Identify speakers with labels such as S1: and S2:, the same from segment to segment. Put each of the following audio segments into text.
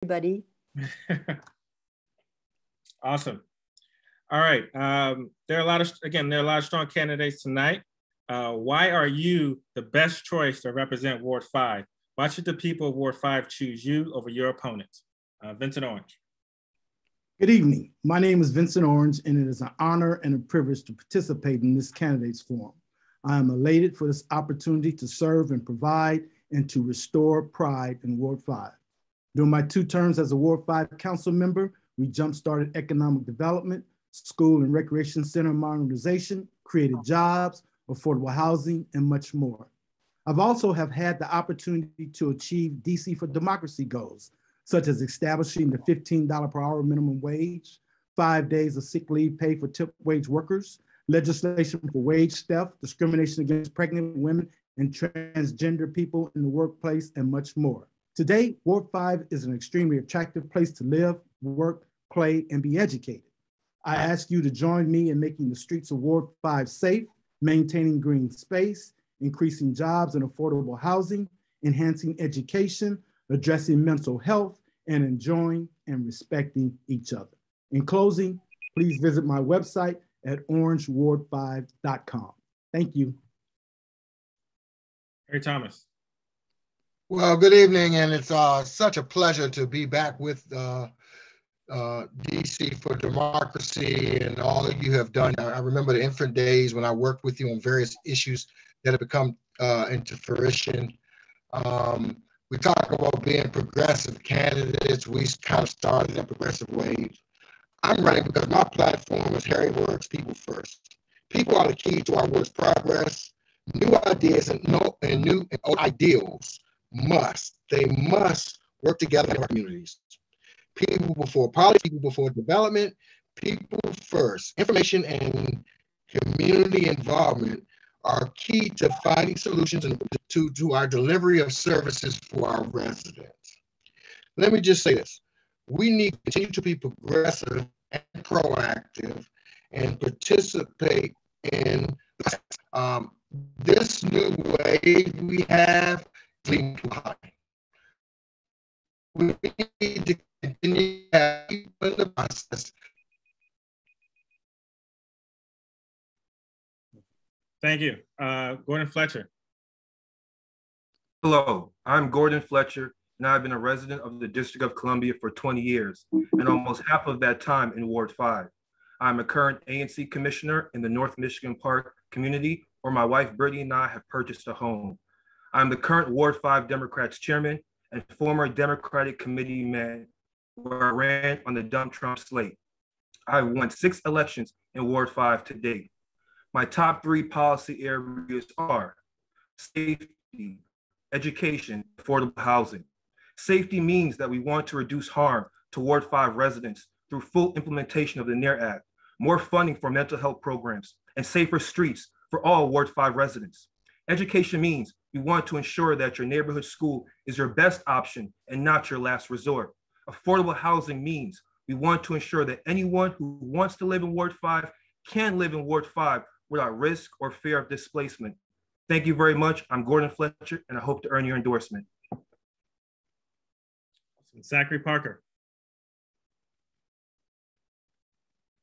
S1: everybody.
S2: Awesome. All right. There are a lot of strong candidates tonight. Why are you the best choice to represent Ward 5? Why should the people of Ward 5 choose you over your opponent? Vincent Orange.
S3: Good evening. My name is Vincent Orange, and it is an honor and a privilege to participate in this candidates forum. I am elated for this opportunity to serve and provide and to restore pride in Ward 5. During my 2 terms as a Ward 5 council member, we jump-started economic development, school and recreation center modernization, created jobs, affordable housing, and much more. I've also had the opportunity to achieve DC for Democracy goals, such as establishing the $15 per hour minimum wage, 5 days of sick leave pay for tip wage workers, legislation for wage theft, discrimination against pregnant women and transgender people in the workplace, and much more. Today, Ward 5 is an extremely attractive place to live, work, play, and be educated. I ask you to join me in making the streets of Ward 5 safe, maintaining green space, increasing jobs and affordable housing, enhancing education, addressing mental health, and enjoying and respecting each other. In closing, please visit my website at orangeward5.com. Thank you.
S2: Harry Thomas.
S4: Well, good evening, and it's such a pleasure to be back with DC for Democracy and all that you have done. I remember the infant days when I worked with you on various issues that have become into fruition. We talk about being progressive candidates. We kind of started in progressive ways. I'm running because my platform is Harry Works, People First. People are the key to our work's progress. New ideas and new ideals must work together in our communities. People before policy, people before development, people first. Information and community involvement are key to finding solutions and to our delivery of services for our residents. Let me just say this. We need to continue to be progressive and proactive and participate in this new wave we have leading to high. We need to continue to have people in the process.
S2: Thank you. Gordon Fletcher.
S5: Hello, I'm Gordon Fletcher, and I've been a resident of the District of Columbia for 20 years, and almost half of that time in Ward 5. I'm a current ANC commissioner in the North Michigan Park community, where my wife Brittany and I have purchased a home. I'm the current Ward 5 Democrats chairman and former Democratic committee man, where I ran on the Donald Trump slate. I've won 6 elections in Ward 5 to date. My top 3 policy areas are safety, education, affordable housing. Safety means that we want to reduce harm to Ward 5 residents through full implementation of the NARE Act, more funding for mental health programs, and safer streets for all Ward 5 residents. Education means we want to ensure that your neighborhood school is your best option and not your last resort. Affordable housing means we want to ensure that anyone who wants to live in Ward 5 can live in Ward 5 without risk or fear of displacement. Thank you very much. I'm Gordon Fletcher, and I hope to earn your endorsement.
S2: Zachary Parker.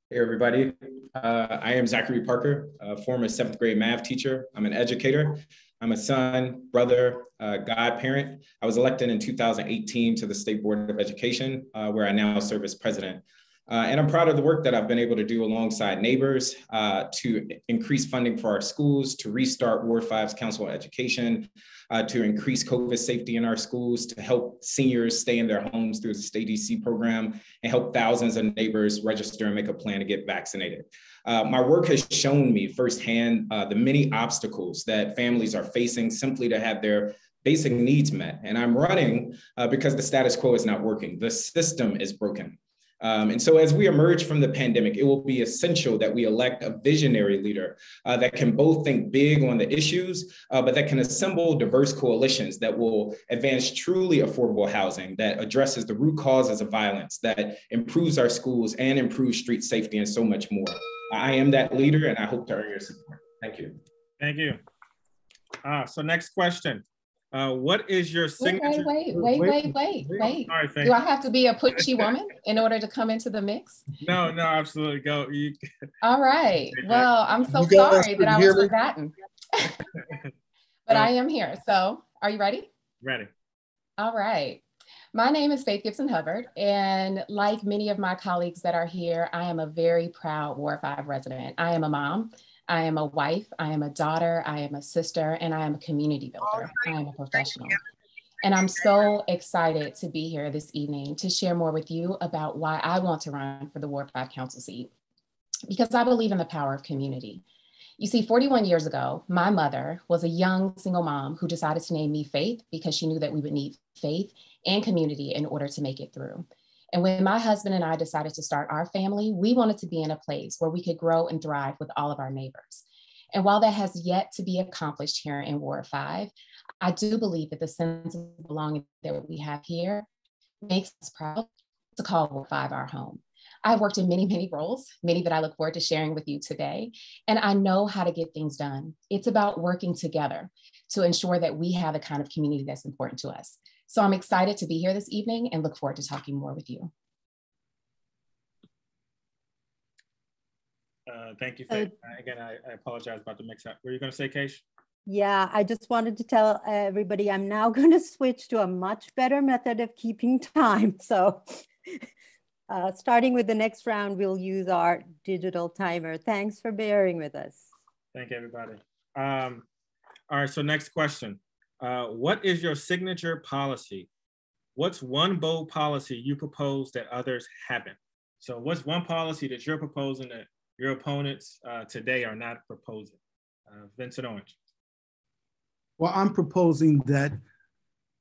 S6: Hey, everybody. I am Zachary Parker, a former 7th grade math teacher. I'm an educator. I'm a son, brother, godparent. I was elected in 2018 to the State Board of Education, where I now serve as president. And I'm proud of the work that I've been able to do alongside neighbors to increase funding for our schools, to restart Ward 5's Council on Education, to increase COVID safety in our schools, to help seniors stay in their homes through the Stay DC program, and help thousands of neighbors register and make a plan to get vaccinated. My work has shown me firsthand the many obstacles that families are facing simply to have their basic needs met. And I'm running because the status quo is not working. The system is broken. And so as we emerge from the pandemic, it will be essential that we elect a visionary leader that can both think big on the issues, but that can assemble diverse coalitions that will advance truly affordable housing, that addresses the root causes of violence, that improves our schools and improves street safety and so much more. I am that leader, and I hope to earn your support. Thank you.
S2: Thank you. So next question. What is your signature?
S1: Wait.
S2: All right,
S1: Do I have to be a pushy woman in order to come into the mix?
S2: No, absolutely. Go.
S1: All right. Well, I'm so sorry that I was forgotten. But I am here. So are you ready?
S2: Ready.
S1: All right. My name is Faith Gibson Hubbard. And like many of my colleagues that are here, I am a very proud Ward 5 resident. I am a mom. I am a wife. I am a daughter. I am a sister. And I am a community builder. I am a professional. And I'm so excited to be here this evening to share more with you about why I want to run for the Ward 5 council seat. Because I believe in the power of community. You see, 41 years ago, my mother was a young single mom who decided to name me Faith because she knew that we would need faith and community in order to make it through. And when my husband and I decided to start our family, we wanted to be in a place where we could grow and thrive with all of our neighbors. And while that has yet to be accomplished here in Ward 5, I do believe that the sense of belonging that we have here makes us proud to call Ward 5 our home. I've worked in many roles, many that I look forward to sharing with you today, and I know how to get things done. It's about working together to ensure that we have the kind of community that's important to us. So I'm excited to be here this evening and look forward to talking more with you.
S2: Thank you, Faith. Again, I apologize about the mix-up. Were you going to say, Keish?
S7: Yeah, I just wanted to tell everybody I'm now going to switch to a much better method of keeping time. So starting with the next round, we'll use our digital timer. Thanks for bearing with us.
S2: Thank you, everybody. All right, so next question. What is your signature policy? What's one bold policy you propose that others haven't? So what's one policy that you're proposing that your opponents today are not proposing? Vincent Orange.
S3: Well, I'm proposing that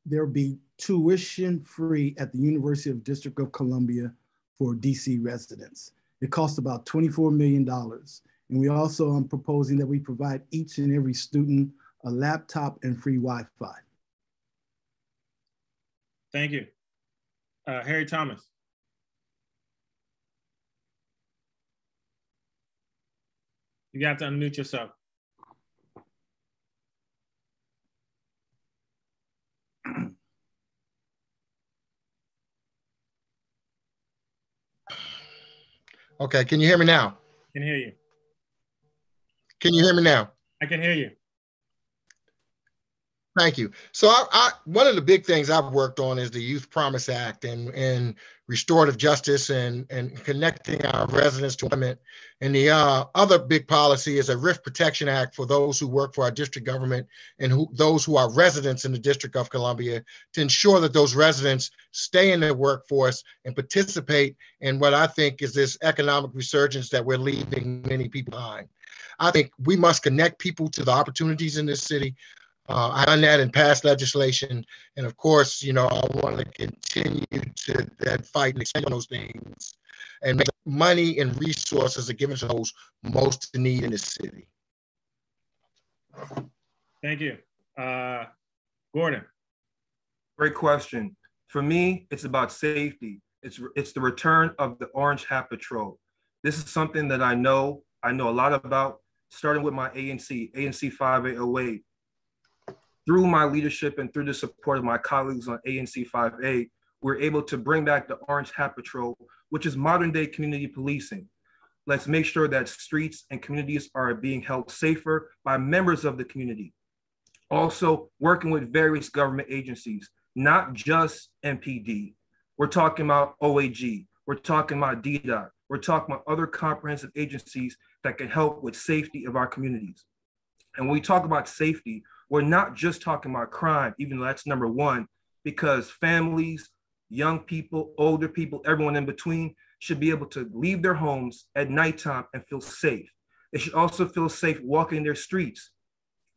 S3: there be tuition free at the University of District of Columbia for DC residents. It costs about $24 million. And we also, I'm proposing that we provide each and every student a laptop and free Wi-Fi.
S2: Thank you. Harry Thomas. You have to unmute yourself.
S4: Okay, can you hear me now?
S2: I can hear you.
S4: Can you hear me now?
S2: I can hear you.
S4: Thank you. So one of the big things I've worked on is the Youth Promise Act and restorative justice and connecting our residents to employment. And the other big policy is a Risk Protection Act for those who work for our district government and those who are residents in the District of Columbia to ensure that those residents stay in the workforce and participate in what I think is this economic resurgence that we're leaving many people behind. I think we must connect people to the opportunities in this city. I've done that in past legislation. And of course, you know, I want to continue to that fight and expand on those things and make money and resources are given to those most in need in this city.
S2: Thank you. Gordon.
S5: Great question. For me, it's about safety. It's the return of the Orange Hat Patrol. This is something that I know a lot about, starting with my ANC 5808. Through my leadership and through the support of my colleagues on ANC 5A, we're able to bring back the Orange Hat Patrol, which is modern day community policing. Let's make sure that streets and communities are being held safer by members of the community. Also, working with various government agencies, not just MPD. We're talking about OAG, we're talking about DDOT, we're talking about other comprehensive agencies that can help with safety of our communities. And when we talk about safety, we're not just talking about crime, even though that's number one, because families, young people, older people, everyone in between should be able to leave their homes at nighttime and feel safe. They should also feel safe walking their streets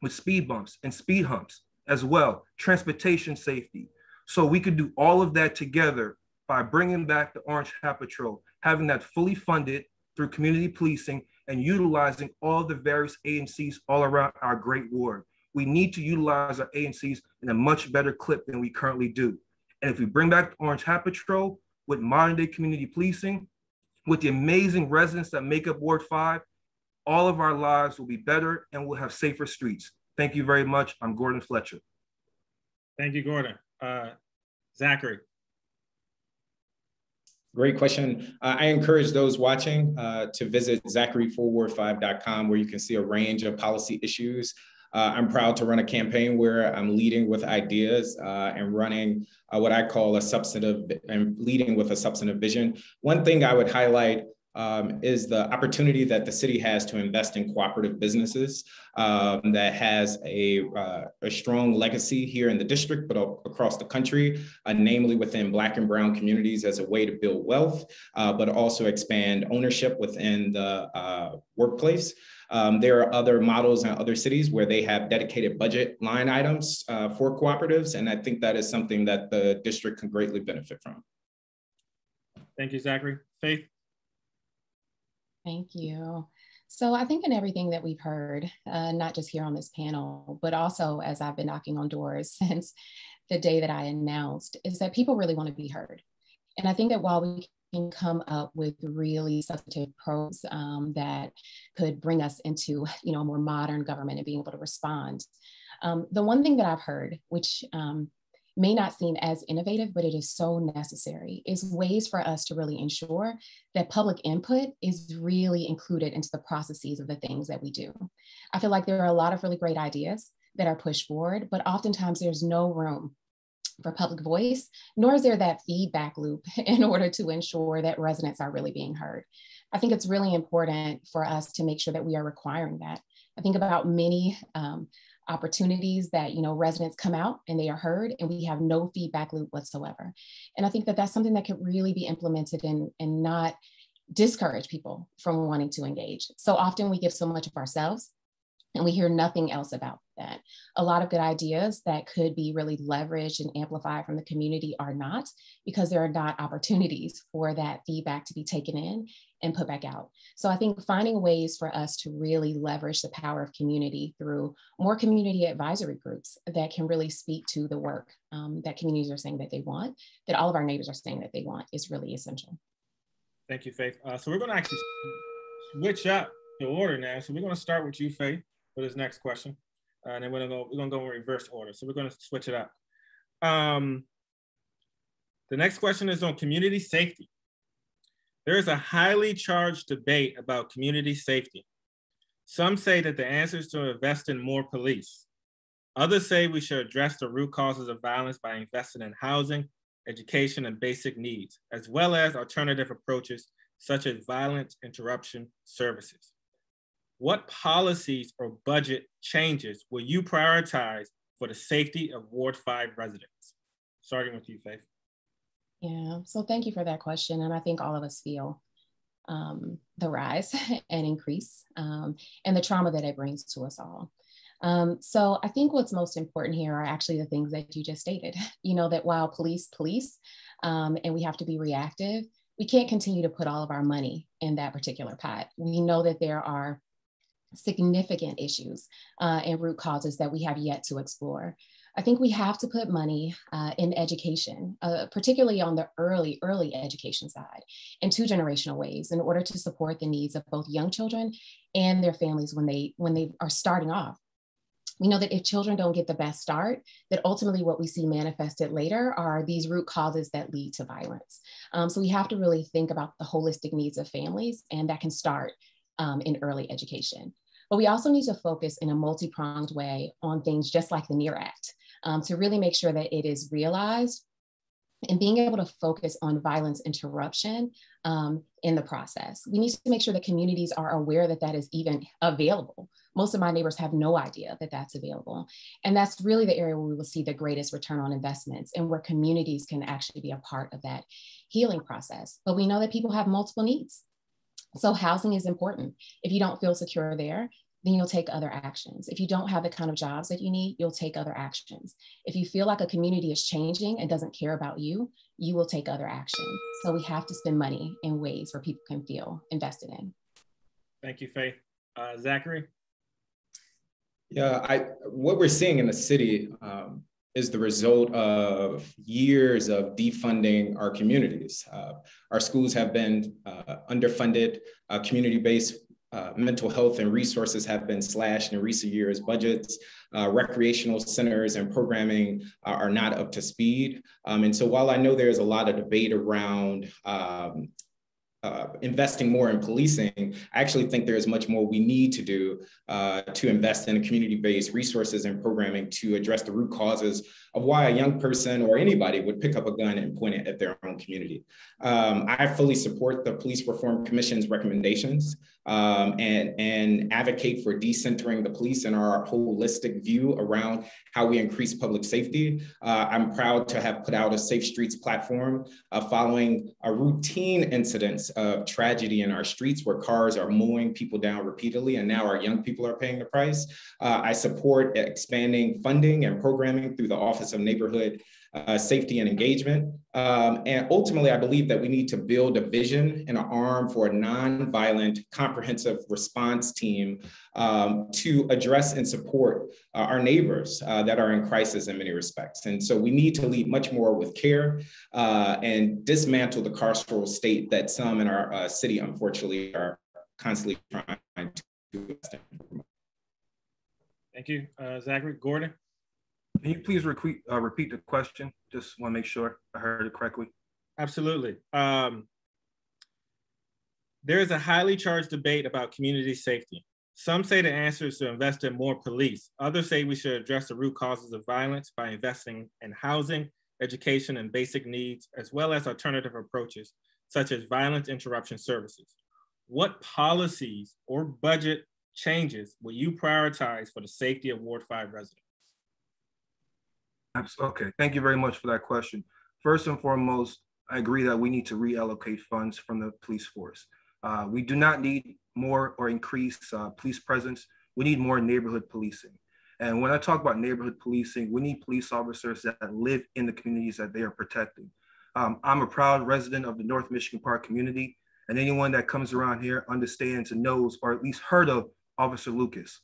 S5: with speed bumps and speed humps as well, transportation safety. So we could do all of that together by bringing back the Orange Hat Patrol, having that fully funded through community policing and utilizing all the various agencies all around our great ward. We need to utilize our agencies in a much better clip than we currently do. And if we bring back the Orange Hat Patrol with modern day community policing, with the amazing residents that make up Ward 5, all of our lives will be better and we'll have safer streets. Thank you very much. I'm Gordon Fletcher.
S2: Thank you, Gordon. Zachary.
S6: Great question. I encourage those watching to visit Zachary4ward5.com, where you can see a range of policy issues. I'm proud to run a campaign where I'm leading with ideas and running what I call leading with a substantive vision. One thing I would highlight is the opportunity that the city has to invest in cooperative businesses that has a strong legacy here in the district, but across the country, namely within Black and Brown communities as a way to build wealth, but also expand ownership within the workplace. There are other models in other cities where they have dedicated budget line items for cooperatives, and I think that is something that the district can greatly benefit from.
S2: Thank you, Zachary. Faith?
S1: Thank you. So I think in everything that we've heard, not just here on this panel, but also as I've been knocking on doors since the day that I announced, is that people really want to be heard. And I think that while we can come up with really substantive pros that could bring us into, a more modern government and being able to respond, the one thing that I've heard, which may not seem as innovative, but it is so necessary, is ways for us to really ensure that public input is really included into the processes of the things that we do. I feel like there are a lot of really great ideas that are pushed forward, but oftentimes there's no room for public voice, nor is there that feedback loop in order to ensure that residents are really being heard. I think it's really important for us to make sure that we are requiring that. I think about many opportunities that residents come out and they are heard and we have no feedback loop whatsoever. And I think that that's something that could really be implemented and not discourage people from wanting to engage. So often we give so much of ourselves and we hear nothing else about that. A lot of good ideas that could be really leveraged and amplified from the community are not, because there are not opportunities for that feedback to be taken in and put back out. So I think finding ways for us to really leverage the power of community through more community advisory groups that can really speak to the work that communities are saying that they want, that all of our neighbors are saying that they want, is really essential.
S2: Thank you, Faith. So we're going to actually switch up the order now. So we're going to start with you, Faith, for this next question. And then we're going to go in reverse order. So we're going to switch it up. The next question is on community safety. There is a highly charged debate about community safety. Some say that the answer is to invest in more police. Others say we should address the root causes of violence by investing in housing, education, and basic needs, as well as alternative approaches such as violence interruption services. What policies or budget changes will you prioritize for the safety of Ward 5 residents? Starting with you, Faith.
S1: Yeah, so thank you for that question. And I think all of us feel the rise and increase and the trauma that it brings to us all. So I think what's most important here are actually the things that you just stated, that while police, and we have to be reactive, we can't continue to put all of our money in that particular pot. We know that there are significant issues and root causes that we have yet to explore. I think we have to put money in education, particularly on the early education side, in two generational ways in order to support the needs of both young children and their families when they are starting off. We know that if children don't get the best start, that ultimately what we see manifested later are these root causes that lead to violence. So we have to really think about the holistic needs of families, and that can start in early education. But we also need to focus in a multi-pronged way on things just like the NEAR Act to really make sure that it is realized and being able to focus on violence interruption in the process. We need to make sure that communities are aware that that is even available. Most of my neighbors have no idea that that's available. And that's really the area where we will see the greatest return on investments and where communities can actually be a part of that healing process. But we know that people have multiple needs. So housing is important. If you don't feel secure there, then you'll take other actions. If you don't have the kind of jobs that you need, you'll take other actions. If you feel like a community is changing and doesn't care about you, you will take other actions. So we have to spend money in ways where people can feel invested in.
S2: Thank you, Faith. Zachary?
S6: Yeah, what we're seeing in the city is the result of years of defunding our communities. Our schools have been underfunded. Community-based mental health and resources have been slashed in recent years. Budgets, recreational centers and programming are not up to speed. And so while I know there's a lot of debate around investing more in policing, I actually think there is much more we need to do to invest in community-based resources and programming to address the root causes of why a young person or anybody would pick up a gun and point it at their own community. I fully support the Police Reform Commission's recommendations and advocate for decentering the police and our holistic view around how we increase public safety. I'm proud to have put out a Safe Streets platform following a routine incidents of tragedy in our streets where cars are mowing people down repeatedly, and now our young people are paying the price. I support expanding funding and programming through the Office of Neighborhood Safety and Engagement. And ultimately, I believe that we need to build a vision and an arm for a nonviolent, comprehensive response team to address and support our neighbors that are in crisis in many respects. And so we need to lead much more with care and dismantle the carceral state that some in our city, unfortunately, are constantly trying to.
S2: Thank you, Zachary. Gordon?
S5: Can you please repeat the question? Just want to make sure I heard it correctly.
S2: Absolutely. There is a highly charged debate about community safety. Some say the answer is to invest in more police. Others say we should address the root causes of violence by investing in housing, education, and basic needs, as well as alternative approaches, such as violence interruption services. What policies or budget changes will you prioritize for the safety of Ward 5 residents?
S5: Okay, thank you very much for that question. First and foremost, I agree that we need to reallocate funds from the police force. We do not need more or increase police presence. We need more neighborhood policing. And when I talk about neighborhood policing, we need police officers that live in the communities that they are protecting. I'm a proud resident of the North Michigan Park community, and anyone that comes around here understands and knows, or at least heard of, Officer Lucas.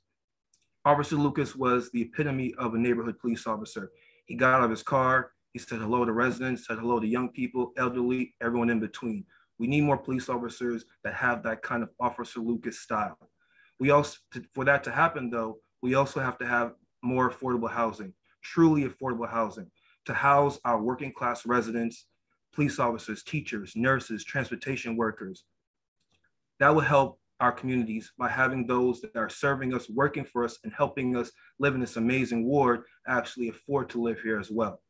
S5: Officer Lucas was the epitome of a neighborhood police officer. He got out of his car, he said hello to residents, said hello to young people, elderly, everyone in between. We need more police officers that have that kind of Officer Lucas style. We also, for that to happen though, we also have to have more affordable housing, truly affordable housing, to house our working class residents, police officers, teachers, nurses, transportation workers. That will help our communities by having those that are serving us, working for us, and helping us live in this amazing ward actually afford to live here as well.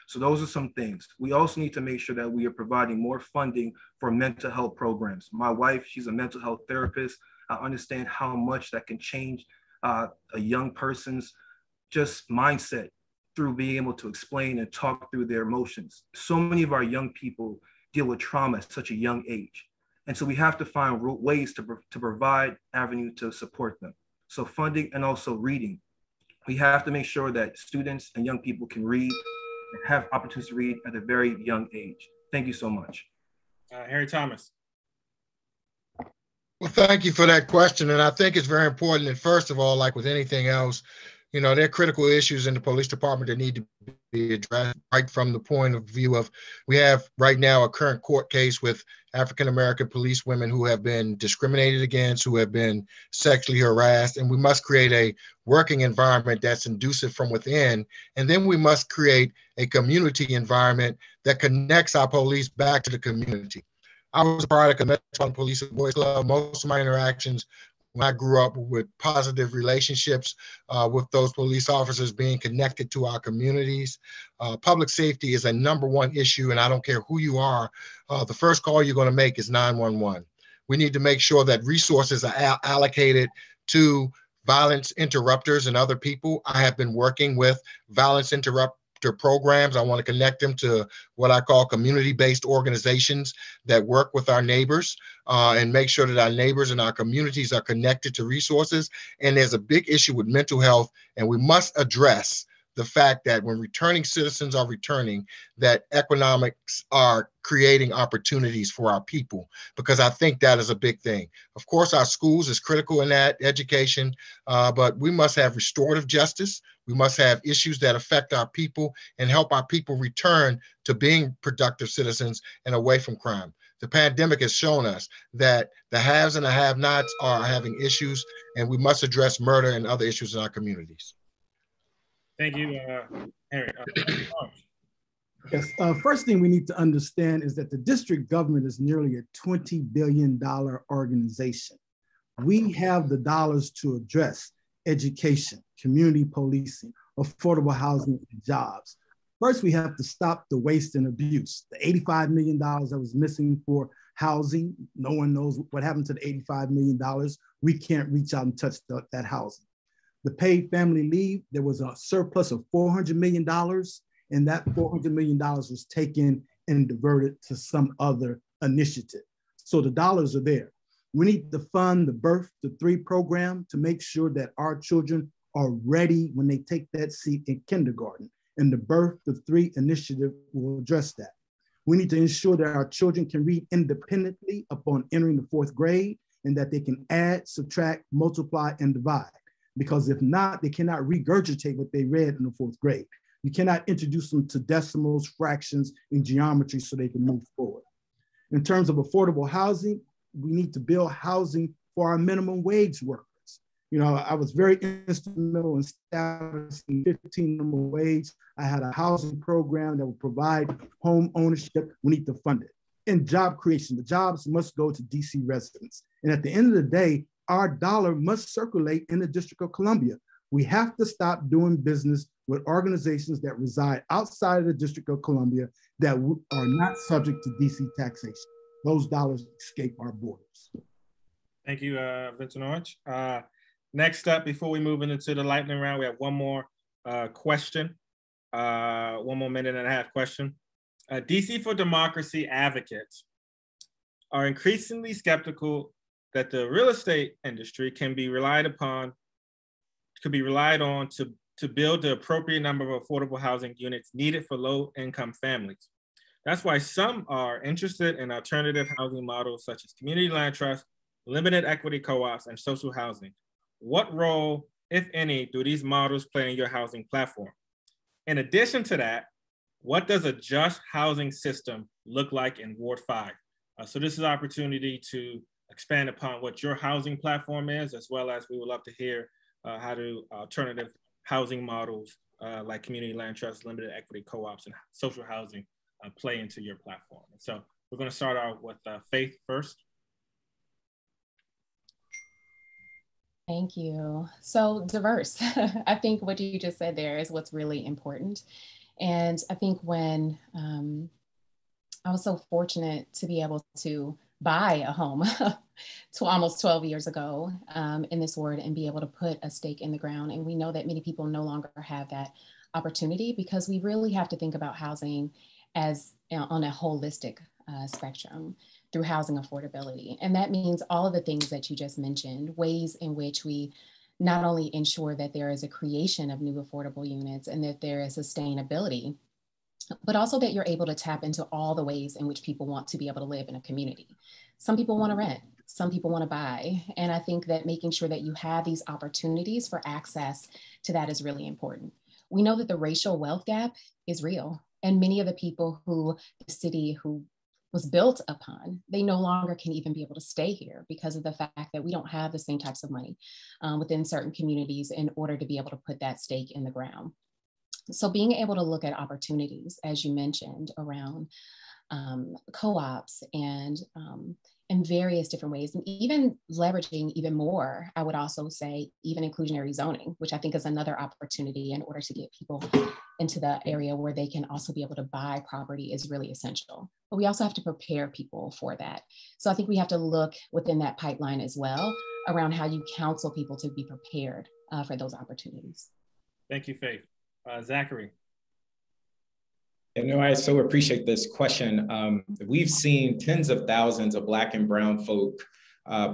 S5: So those are some things. We also need to make sure that we are providing more funding for mental health programs. My wife, she's a mental health therapist. I understand how much that can change a young person's just mindset through being able to explain and talk through their emotions. So many of our young people deal with trauma at such a young age. And so we have to find ways to provide avenue to support them. So funding and also reading. We have to make sure that students and young people can read and have opportunities to read at a very young age. Thank you so much.
S2: Harry Thomas.
S4: Well, thank you for that question. And I think it's very important. And first of all, like with anything else, you know, there are critical issues in the police department that need to be addressed right from the point of view of, we have right now a current court case with African-American police women who have been discriminated against, who have been sexually harassed, and we must create a working environment that's conducive from within. And then we must create a community environment that connects our police back to the community. I was a product of Metropolitan Police Boys Club. Most of my interactions when I grew up with positive relationships with those police officers being connected to our communities. Public safety is a #1 issue, and I don't care who you are. The first call you're going to make is 911. We need to make sure that resources are allocated to violence interrupters and other people. I have been working with violence interrupter programs. I want to connect them to what I call community-based organizations that work with our neighbors and make sure that our neighbors and our communities are connected to resources. And there's a big issue with mental health, and we must address the fact that when returning citizens are returning, that economics are creating opportunities for our people, because I think that is a big thing. Of course, our schools is critical in that, education, but we must have restorative justice. We must have issues that affect our people and help our people return to being productive citizens and away from crime. The pandemic has shown us that the haves and the have-nots are having issues, and we must address murder and other issues in our communities.
S2: Thank you, Eric.
S3: Yes, first thing we need to understand is that the district government is nearly a $20 billion organization. We have the dollars to address education, community policing, affordable housing, and jobs. First, we have to stop the waste and abuse. The $85 million that was missing for housing, no one knows what happened to the $85 million. We can't reach out and touch that housing. The paid family leave, there was a surplus of $400 million, and that $400 million was taken and diverted to some other initiative. So the dollars are there. We need to fund the Birth to 3 program to make sure that our children are ready when they take that seat in kindergarten. And the Birth to 3 initiative will address that. We need to ensure that our children can read independently upon entering the 4th grade, and that they can add, subtract, multiply, and divide. Because if not, they cannot regurgitate what they read in the 4th grade. You cannot introduce them to decimals, fractions, and geometry so they can move forward. In terms of affordable housing, we need to build housing for our minimum wage workers. You know, I was very instrumental in establishing 15 minimum wage. I had a housing program that would provide home ownership. We need to fund it. And job creation, the jobs must go to DC residents. And at the end of the day, our dollar must circulate in the District of Columbia. We have to stop doing business with organizations that reside outside of the District of Columbia that are not subject to DC taxation. Those dollars escape our borders.
S2: Thank you, Vincent Orange. Next up, before we move into the lightning round, we have one more question, 1 more minute and a half question. DC for Democracy advocates are increasingly skeptical that the real estate industry can be relied on to build the appropriate number of affordable housing units needed for low-income families. That's why some are interested in alternative housing models such as community land trust, limited equity co-ops, and social housing. What role, if any, do these models play in your housing platform? In addition to that, what does a just housing system look like in Ward 5? So this is an opportunity to expand upon what your housing platform is, as well as we would love to hear how do alternative housing models like community land trust, limited equity co-ops, and social housing play into your platform. And so we're going to start out with Faith first.
S1: Thank you. So diverse. I think what you just said there is what's really important. And I think when I was so fortunate to be able to buy a home to almost 12 years ago in this ward and be able to put a stake in the ground. And we know that many people no longer have that opportunity because we really have to think about housing as on a holistic spectrum through housing affordability. And that means all of the things that you just mentioned, ways in which we not only ensure that there is a creation of new affordable units and that there is sustainability, but also that you're able to tap into all the ways in which people want to be able to live in a community. Some people want to rent, some people want to buy. And I think that making sure that you have these opportunities for access to that is really important. We know that the racial wealth gap is real. And many of the people who the city who was built upon, they no longer can even be able to stay here because of the fact that we don't have the same types of money within certain communities in order to be able to put that stake in the ground. So being able to look at opportunities, as you mentioned, around co-ops and various different ways, and even leveraging even more, I would also say, even inclusionary zoning, which I think is another opportunity in order to get people into the area where they can also be able to buy property is really essential. But we also have to prepare people for that. So I think we have to look within that pipeline as well around how you counsel people to be prepared for those opportunities.
S2: Thank you, Faith. Zachary.
S6: You know, I so appreciate this question. We've seen tens of thousands of Black and brown folk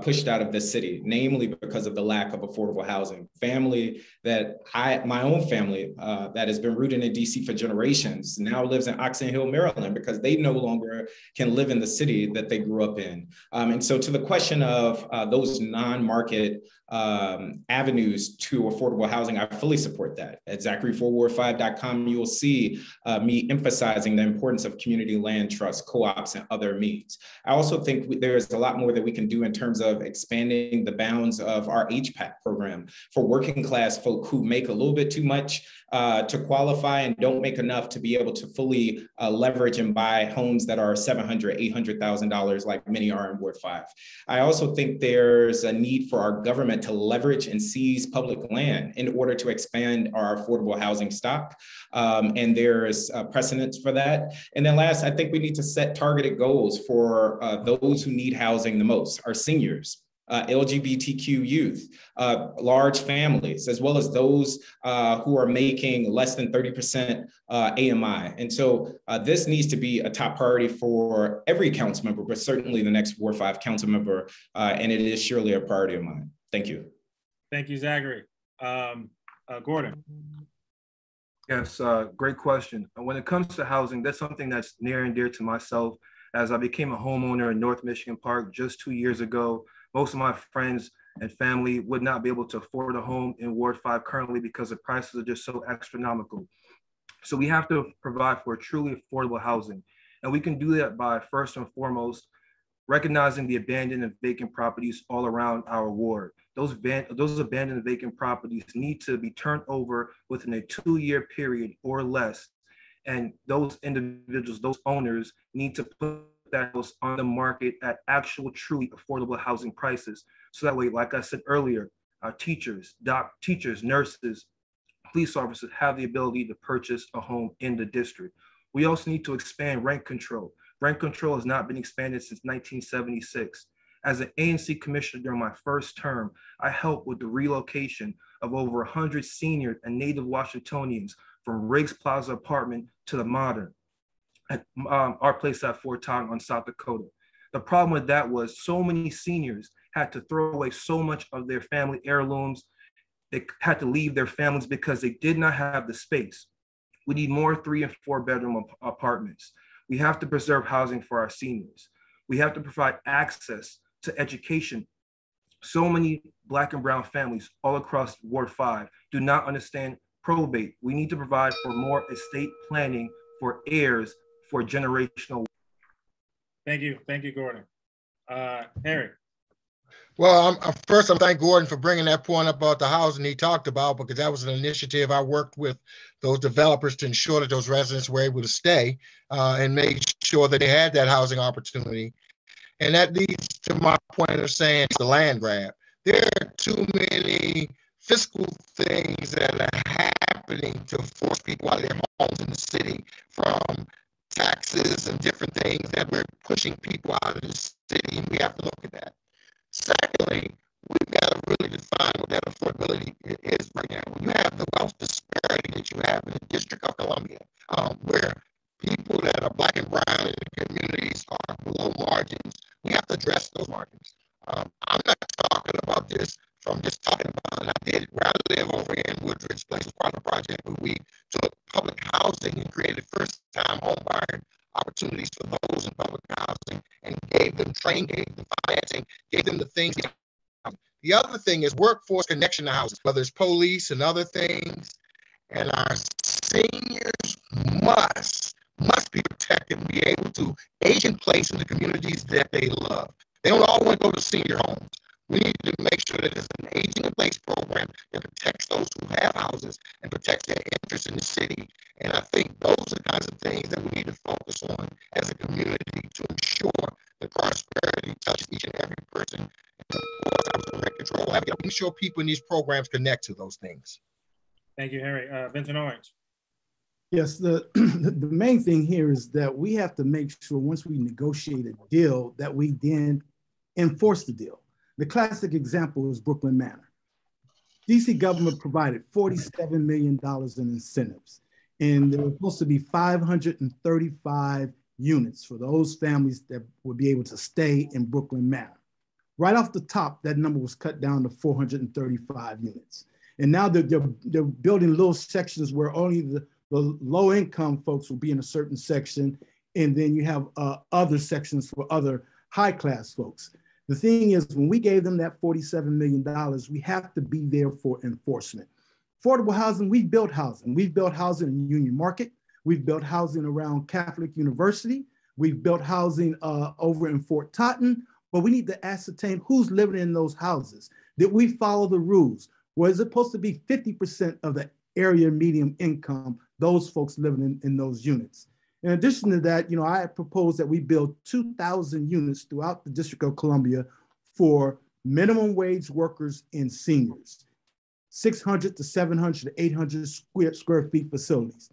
S6: pushed out of the city, namely because of the lack of affordable housing. My own family that has been rooted in DC for generations now lives in Oxon Hill, Maryland, because they no longer can live in the city that they grew up in. And so to the question of those non-market avenues to affordable housing, I fully support that. At Zachary4ward5.com, you will see me emphasizing the importance of community land trusts, co-ops, and other means. I also think there's a lot more that we can do in terms of expanding the bounds of our HPAC program for working class folk who make a little bit too much to qualify and don't make enough to be able to fully leverage and buy homes that are $700,000, $800,000 like many are in Ward 5. I also think there's a need for our government to leverage and seize public land in order to expand our affordable housing stock. And there's precedence for that. And then last, I think we need to set targeted goals for those who need housing the most, our seniors, LGBTQ youth, large families, as well as those who are making less than 30% AMI. And so this needs to be a top priority for every council member, but certainly the next Ward 5 council member, and it is surely a priority of mine. Thank you.
S2: Thank you, Zachary. Gordon.
S5: Yes, great question. When it comes to housing, that's something that's near and dear to myself. As I became a homeowner in North Michigan Park just 2 years ago, most of my friends and family would not be able to afford a home in Ward 5 currently because the prices are just so astronomical. So we have to provide for truly affordable housing. And we can do that by, first and foremost, recognizing the abandoned and vacant properties all around our ward. Those abandoned and vacant properties need to be turned over within a 2-year period or less. And those individuals, those owners, need to put that house on the market at actual, truly affordable housing prices. So that way, like I said earlier, teachers, nurses, police officers have the ability to purchase a home in the district. We also need to expand rent control. Rent control has not been expanded since 1976. As an ANC commissioner during my first term, I helped with the relocation of over 100 seniors and Native Washingtonians from Riggs Plaza apartment to the Modern, at our place at Fort Totten on South Dakota. The problem with that was so many seniors had to throw away so much of their family heirlooms. They had to leave their families because they did not have the space. We need more 3 and 4 bedroom apartments. We have to preserve housing for our seniors. We have to provide access to education. So many Black and brown families all across Ward 5 do not understand probate. We need to provide for more estate planning for heirs for generational.
S2: Thank you, Gordon. Harry.
S4: Well, first, I thank Gordon for bringing that point up about the housing he talked about, because that was an initiative I worked with those developers to ensure that those residents were able to stay and make sure that they had that housing opportunity. And that leads to my point of saying it's the land grab. There are too many fiscal things that are happening to force people out of their homes in the city, from taxes and different things that we're pushing people out of the city, and we have to look at that. Secondly, we've got to really define what that affordability is right now. When you have the wealth disparity that you have in the District of Columbia, where people that are Black and brown in the communities are below margins, we have to address those margins. I'm not talking about this from just talking about it. I did where I live over in Woodridge Place, was part of the project where we took public housing and created first-time home buyer opportunities for those in public housing and gave them training, gave them financing, gave them the things. The other thing is workforce connection to houses, whether it's police and other things. And our seniors must be protected and be able to age in place in the communities that they love. They don't all want to go to senior homes. We need to make sure that there's an aging in place program that protects those who have houses and protects their interests in the city. And I think those are the kinds of things that we need to focus on as a community to ensure that prosperity touches each and every person. And of course, I was in rent control. I make sure people in these programs connect to those things.
S2: Thank you, Harry. Vincent Orange.
S3: Yes, the main thing here is that we have to make sure once we negotiate a deal that we then enforce the deal. The classic example is Brooklyn Manor. DC government provided $47 million in incentives, and there were supposed to be 535 units for those families that would be able to stay in Brooklyn Manor. Right off the top, that number was cut down to 435 units. And now they're building little sections where only the low income folks will be in a certain section. And then you have other sections for other high class folks. The thing is, when we gave them that $47 million, we have to be there for enforcement. Affordable housing, we've built housing. We've built housing in Union Market. We've built housing around Catholic University. We've built housing over in Fort Totten, but we need to ascertain who's living in those houses. Did we follow the rules? Was it supposed to be 50% of the area median income, those folks living in those units? In addition to that, I proposed that we build 2,000 units throughout the District of Columbia for minimum wage workers and seniors, 600 to 700 to 800 square feet facilities.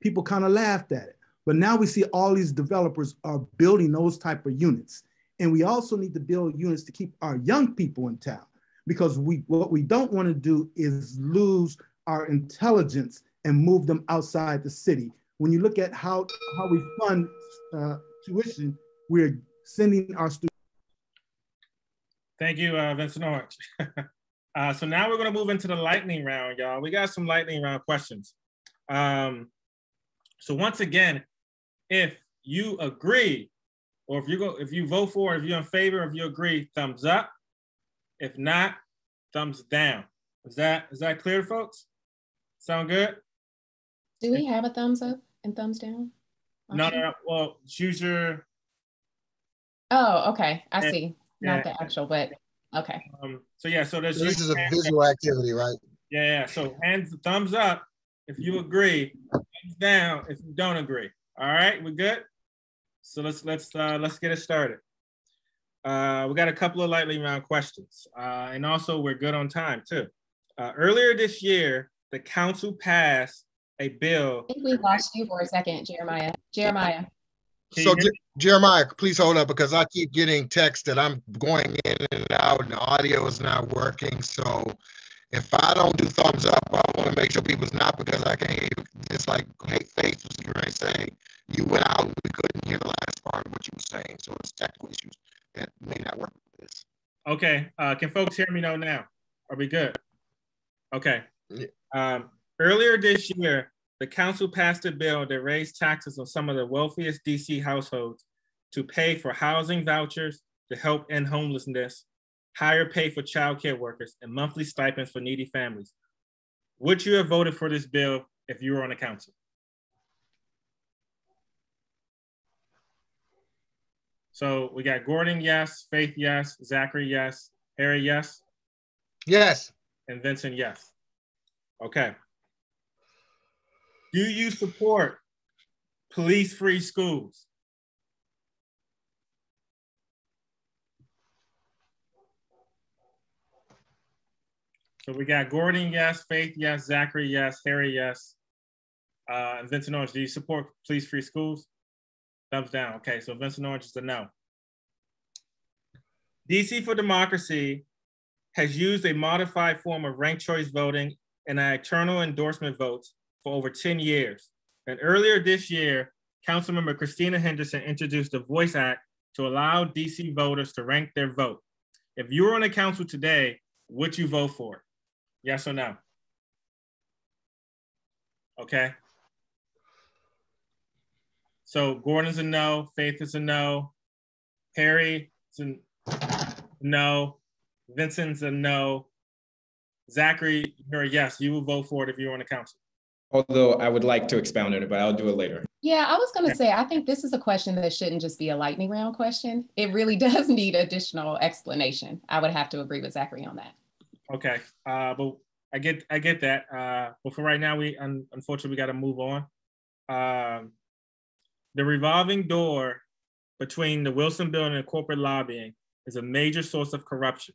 S3: People kind of laughed at it, but now we see all these developers are building those type of units. And we also need to build units to keep our young people in town, because what we don't want to do is lose our intelligence and move them outside the city. When you look at how we fund tuition, we're sending our students.
S2: Thank you, Vincent Orange. So now we're going to move into the lightning round, y'all. We got some lightning round questions. So once again, if you agree, or if you vote for, if you're in favor, if you agree, thumbs up. If not, thumbs down. Is that clear, folks? Sound good?
S1: Do we have a thumbs up and thumbs down?
S2: No. Well, choose your.
S1: Oh, okay. I see. Not the actual, but okay.
S2: So there's.
S4: So this is a visual activity, right?
S2: Yeah. So thumbs up if you agree. Thumbs down if you don't agree. All right, we good? So let's get it started. We got a couple of lightning round questions, and also we're good on time too. Earlier this year, the council passed a bill.
S1: I think we lost you for a second, Jeremiah.
S4: So Jeremiah, please hold up, because I keep getting texts that I'm going in and out and the audio is not working. So if I don't do thumbs up, I want to make sure people's not, because I can't hear. It's like Faith was going to say, you went out and we couldn't hear the last part of what you were saying. So it's technical issues that may not work with this.
S2: Okay. Can folks hear me now? Are we good? Okay.
S4: Yeah.
S2: Earlier this year, the council passed a bill that raised taxes on some of the wealthiest DC households to pay for housing vouchers to help end homelessness, higher pay for childcare workers, and monthly stipends for needy families. Would you have voted for this bill if you were on the council? So we got Gordon, yes. Faith, yes. Zachary, yes. Harry, yes.
S4: Yes.
S2: And Vincent, yes. Okay. Do you support police-free schools? So we got Gordon, yes. Faith, yes. Zachary, yes. Harry, yes. And Vincent Orange, do you support police-free schools? Thumbs down. Okay, so Vincent Orange is a no. DC for Democracy has used a modified form of ranked choice voting and internal endorsement votes for over 10 years. And earlier this year, Councilmember Christina Henderson introduced the Voice Act to allow DC voters to rank their vote. If you were on the council today, would you vote for it? Yes or no? Okay. So Gordon's a no, Faith is a no, Harry is a no, Vincent's a no, Zachary, you're a yes, you will vote for it if you're on the council.
S6: Although I would like to expound on it, but I'll do it later.
S1: Yeah, I was going to say, I think this is a question that shouldn't just be a lightning round question. It really does need additional explanation. I would have to agree with Zachary on that.
S2: Okay, but I get that. But for right now, unfortunately, we got to move on. The revolving door between the Wilson Building and corporate lobbying is a major source of corruption.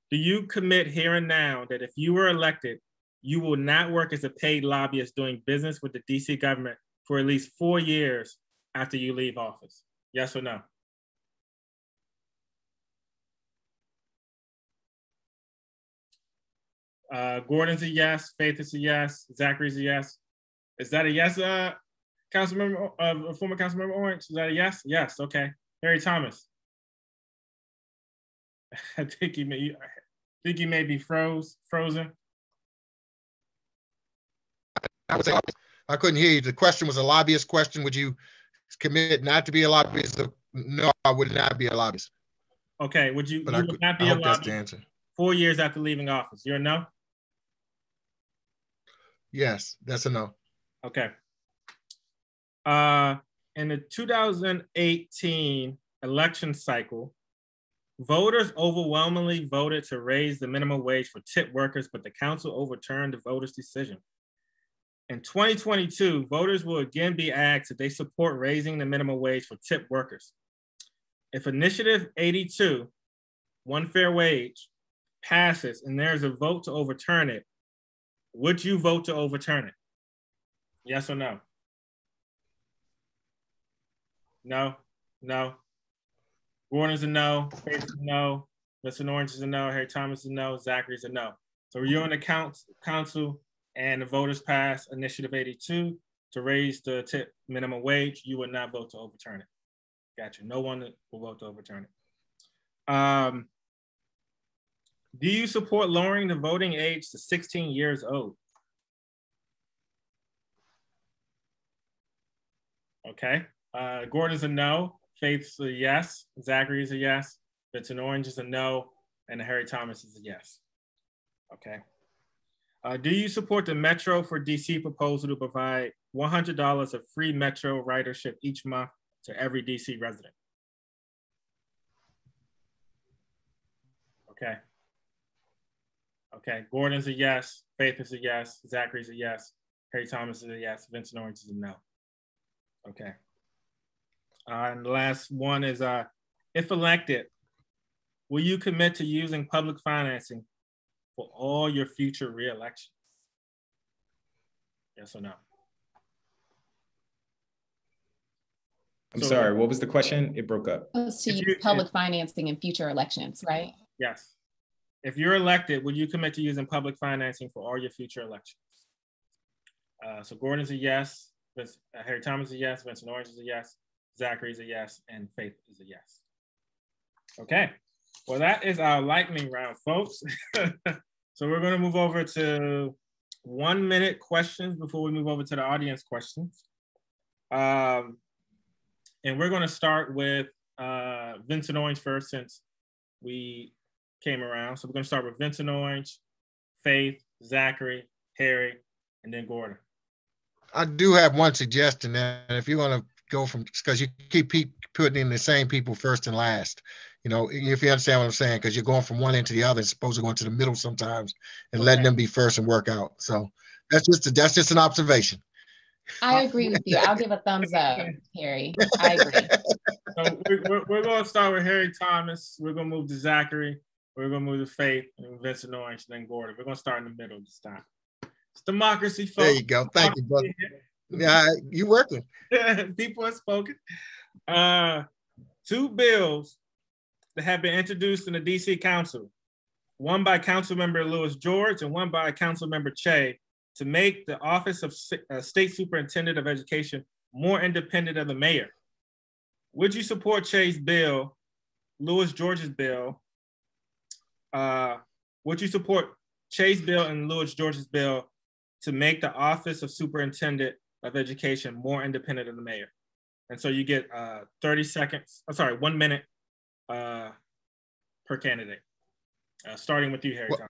S2: Do you commit here and now that if you were elected, you will not work as a paid lobbyist doing business with the DC government for at least 4 years after you leave office? Yes or no? Gordon's a yes, Faith is a yes, Zachary's a yes. Is that a yes, former Councilmember Orange? Is that a yes? Yes, okay. Harry Thomas. I think he may be frozen.
S4: I would say I couldn't hear you. The question was a lobbyist question. Would you commit not to be a lobbyist? No, I would not be a lobbyist.
S2: Okay, would you?
S4: But
S2: You would not be a lobbyist.
S4: That's the answer. 4
S2: years after leaving office. You're a no?
S4: Yes, that's a no.
S2: Okay. In the 2018 election cycle, voters overwhelmingly voted to raise the minimum wage for tip workers, but the council overturned the voters' decision. In 2022, voters will again be asked if they support raising the minimum wage for tip workers. If Initiative 82, One Fair Wage, passes and there's a vote to overturn it, would you vote to overturn it? Yes or no? No, no. Gordon's a no, Faith is a no, Vincent Orange is a no, Harry Thomas is a no, Zachary's a no. So you're in the council and the voters pass Initiative 82 to raise the tip minimum wage, you would not vote to overturn it. Gotcha. No one will vote to overturn it. Do you support lowering the voting age to 16 years old? Okay. Gordon's a no. Faith's a yes. Zachary is a yes. Vincent Orange is a no. And Harry Thomas is a yes. Okay. Do you support the Metro for DC proposal to provide $100 of free Metro ridership each month to every DC resident? Okay. Okay, Gordon's a yes, Faith is a yes, Zachary's a yes, Harry Thomas is a yes, Vincent Orange is a no. Okay. And the last one is, if elected, will you commit to using public financing for all your future re-elections? Yes or no?
S6: I'm sorry, what was the question? It broke up.
S1: To use public financing in future elections, right?
S2: Yes. If you're elected, would you commit to using public financing for all your future elections? So Gordon's a yes, Harry Thomas is a yes, Vincent Orange is a yes, Zachary's a yes, and Faith is a yes. Okay, well that is our lightning round, folks. So we're gonna move over to 1 minute questions before we move over to the audience questions. And we're gonna start with Vincent Orange first since we came around. So we're gonna start with Vincent Orange, Faith, Zachary, Harry, and then Gordon.
S4: I do have one suggestion that if you're gonna go from, because you keep putting in the same people first and last, you know, if you understand what I'm saying, because you're going from one end to the other, it's supposed to go into the middle sometimes and letting them be first and work out. So that's just an observation.
S1: I agree with you. I'll give a thumbs up, Harry. I agree.
S2: So we're going to start with Harry Thomas. We're going to move to Zachary. We're going to move to Faith and Vincent Orange, then Gordon. We're going to start in the middle this time. It's democracy, folks.
S4: There you go. Thank you, brother. Yeah, you working.
S2: People have spoken. 2 bills that have been introduced in the DC Council, one by Councilmember Louis George and one by Councilmember Che, to make the Office of State Superintendent of Education more independent of the mayor. Would you support Che's bill, Louis George's bill? Would you support Che's bill and Louis George's bill to make the Office of Superintendent of Education more independent of the mayor? And so you get 30 seconds, 1 minute per candidate. Starting with you, Harry.
S4: Well,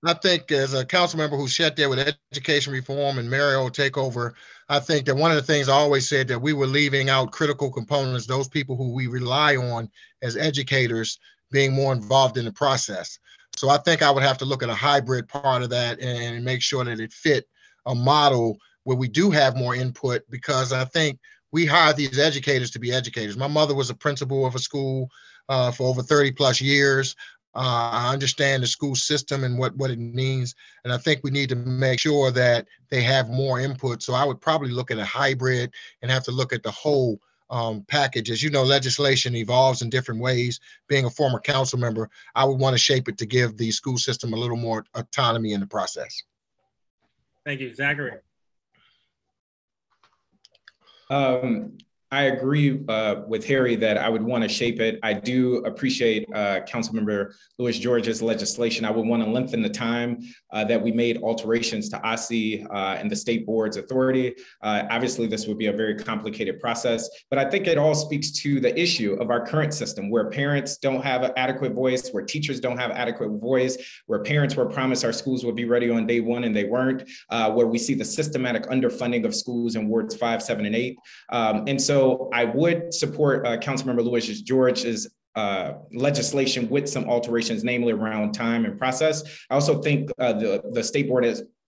S4: I think as a council member who sat there with education reform and Mario takeover, I think that one of the things I always said that we were leaving out critical components, those people who we rely on as educators being more involved in the process. So I think I would have to look at a hybrid part of that and make sure that it fit a model where we do have more input, because I think we hire these educators to be educators. My mother was a principal of a school for over 30 plus years. I understand the school system and what it means. And I think we need to make sure that they have more input. So I would probably look at a hybrid and have to look at the whole package. As you know, legislation evolves in different ways. Being a former council member, I would want to shape it to give the school system a little more autonomy in the process.
S2: Thank you, Zachary.
S6: I I agree with Harry that I would want to shape it. I do appreciate Councilmember Louis George's legislation. I would want to lengthen the time that we made alterations to OSSI and the state board's authority. Obviously, this would be a very complicated process, but I think it all speaks to the issue of our current system where parents don't have an adequate voice, where teachers don't have adequate voice, where parents were promised our schools would be ready on day one and they weren't, where we see the systematic underfunding of schools in wards 5, 7, and 8. And so I would support Councilmember Louis George's legislation with some alterations, namely around time and process. I also think the State Board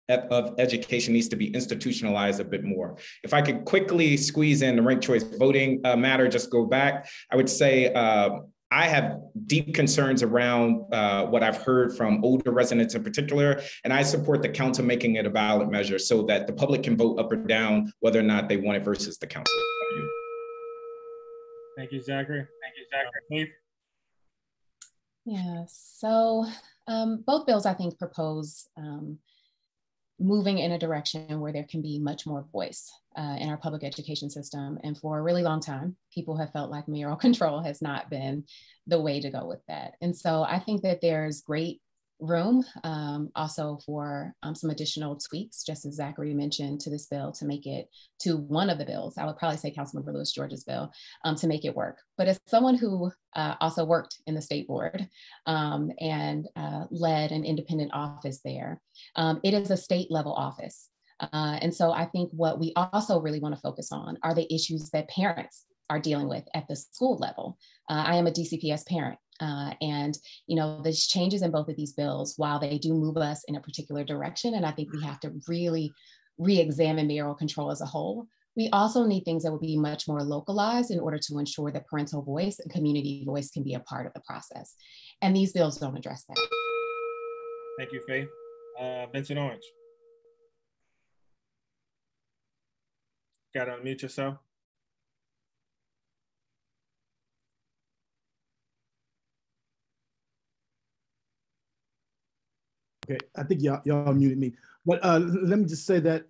S6: of Education needs to be institutionalized a bit more. If I could quickly squeeze in the ranked choice voting matter, just go back, I would say I have deep concerns around what I've heard from older residents in particular, and I support the council making it a ballot measure so that the public can vote up or down whether or not they want it versus the council.
S2: Thank you, Zachary. Thank you, Zachary.
S1: Yeah, so both bills, I think, propose moving in a direction where there can be much more voice in our public education system. And for a really long time, people have felt like mayoral control has not been the way to go with that. And so I think that there's great room also for some additional tweaks, just as Zachary mentioned, to this bill to make it to one of the bills. I would probably say Councilmember Louis George's bill to make it work. But as someone who also worked in the state board and led an independent office there, it is a state level office. And so I think what we also really want to focus on are the issues that parents are dealing with at the school level. I am a DCPS parent. And, you know, there's changes in both of these bills while they do move us in a particular direction. And I think we have to really re-examine mayoral control as a whole. We also need things that will be much more localized in order to ensure that parental voice and community voice can be a part of the process. And these bills don't address that.
S2: Thank you, Faith. Vincent Orange. Got to unmute yourself.
S3: Okay, I think y'all muted me. But let me just say that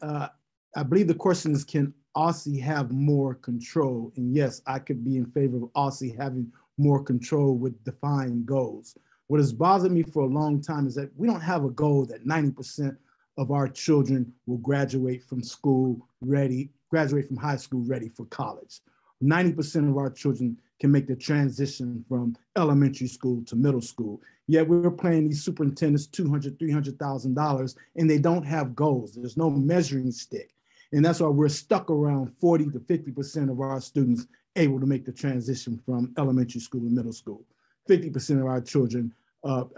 S3: I believe the question is, can OSSI have more control? And yes, I could be in favor of OSSI having more control with defined goals. What has bothered me for a long time is that we don't have a goal that 90% of our children will graduate from high school ready for college. 90% of our children can make the transition from elementary school to middle school. Yet we're paying these superintendents $200,000, $300,000, and they don't have goals. There's no measuring stick. And that's why we're stuck around 40 to 50% of our students able to make the transition from elementary school to middle school. 50% of our children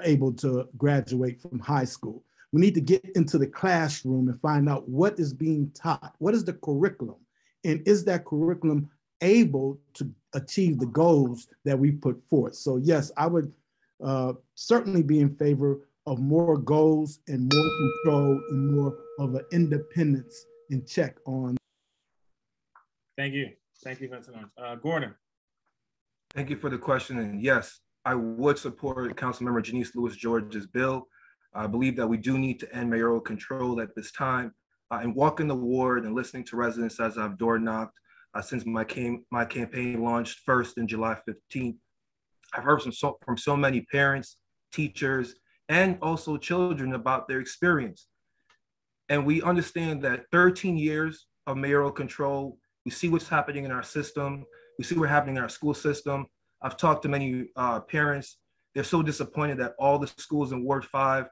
S3: able to graduate from high school. We need to get into the classroom and find out what is being taught. What is the curriculum? And is that curriculum able to achieve the goals that we put forth? So yes, I would certainly be in favor of more goals and more control and more of an independence and check on.
S2: Thank you. Thank you, Vincent. Gordon.
S5: Thank you for the question. And yes, I would support Councilmember Janice Louis George's bill. I believe that we do need to end mayoral control at this time and walking the ward and listening to residents as I've door knocked since my campaign launched first in July 15th. I've heard from so many parents, teachers, and also children about their experience. And we understand that 13 years of mayoral control, we see what's happening in our system. We see what's happening in our school system. I've talked to many parents. They're so disappointed that all the schools in Ward 5,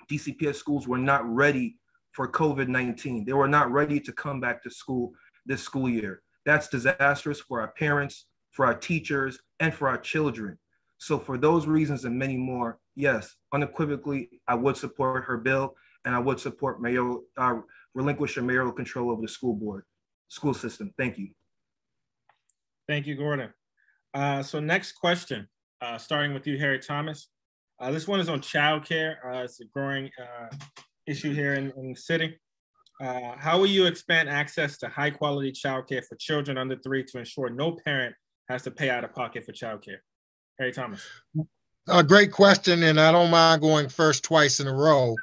S5: DCPS schools, were not ready for COVID-19. They were not ready to come back to school this school year. That's disastrous for our parents, for our teachers, and for our children. So for those reasons and many more, yes, unequivocally, I would support her bill, and I would support relinquishing mayoral control over the school system. Thank you.
S2: Thank you, Gordon. So next question, starting with you, Harry Thomas. This one is on childcare. It's a growing issue here in the city. How will you expand access to high quality childcare for children under 3 to ensure no parent has to pay out of pocket for childcare? Harry Thomas.
S4: A great question, and I don't mind going first twice in a row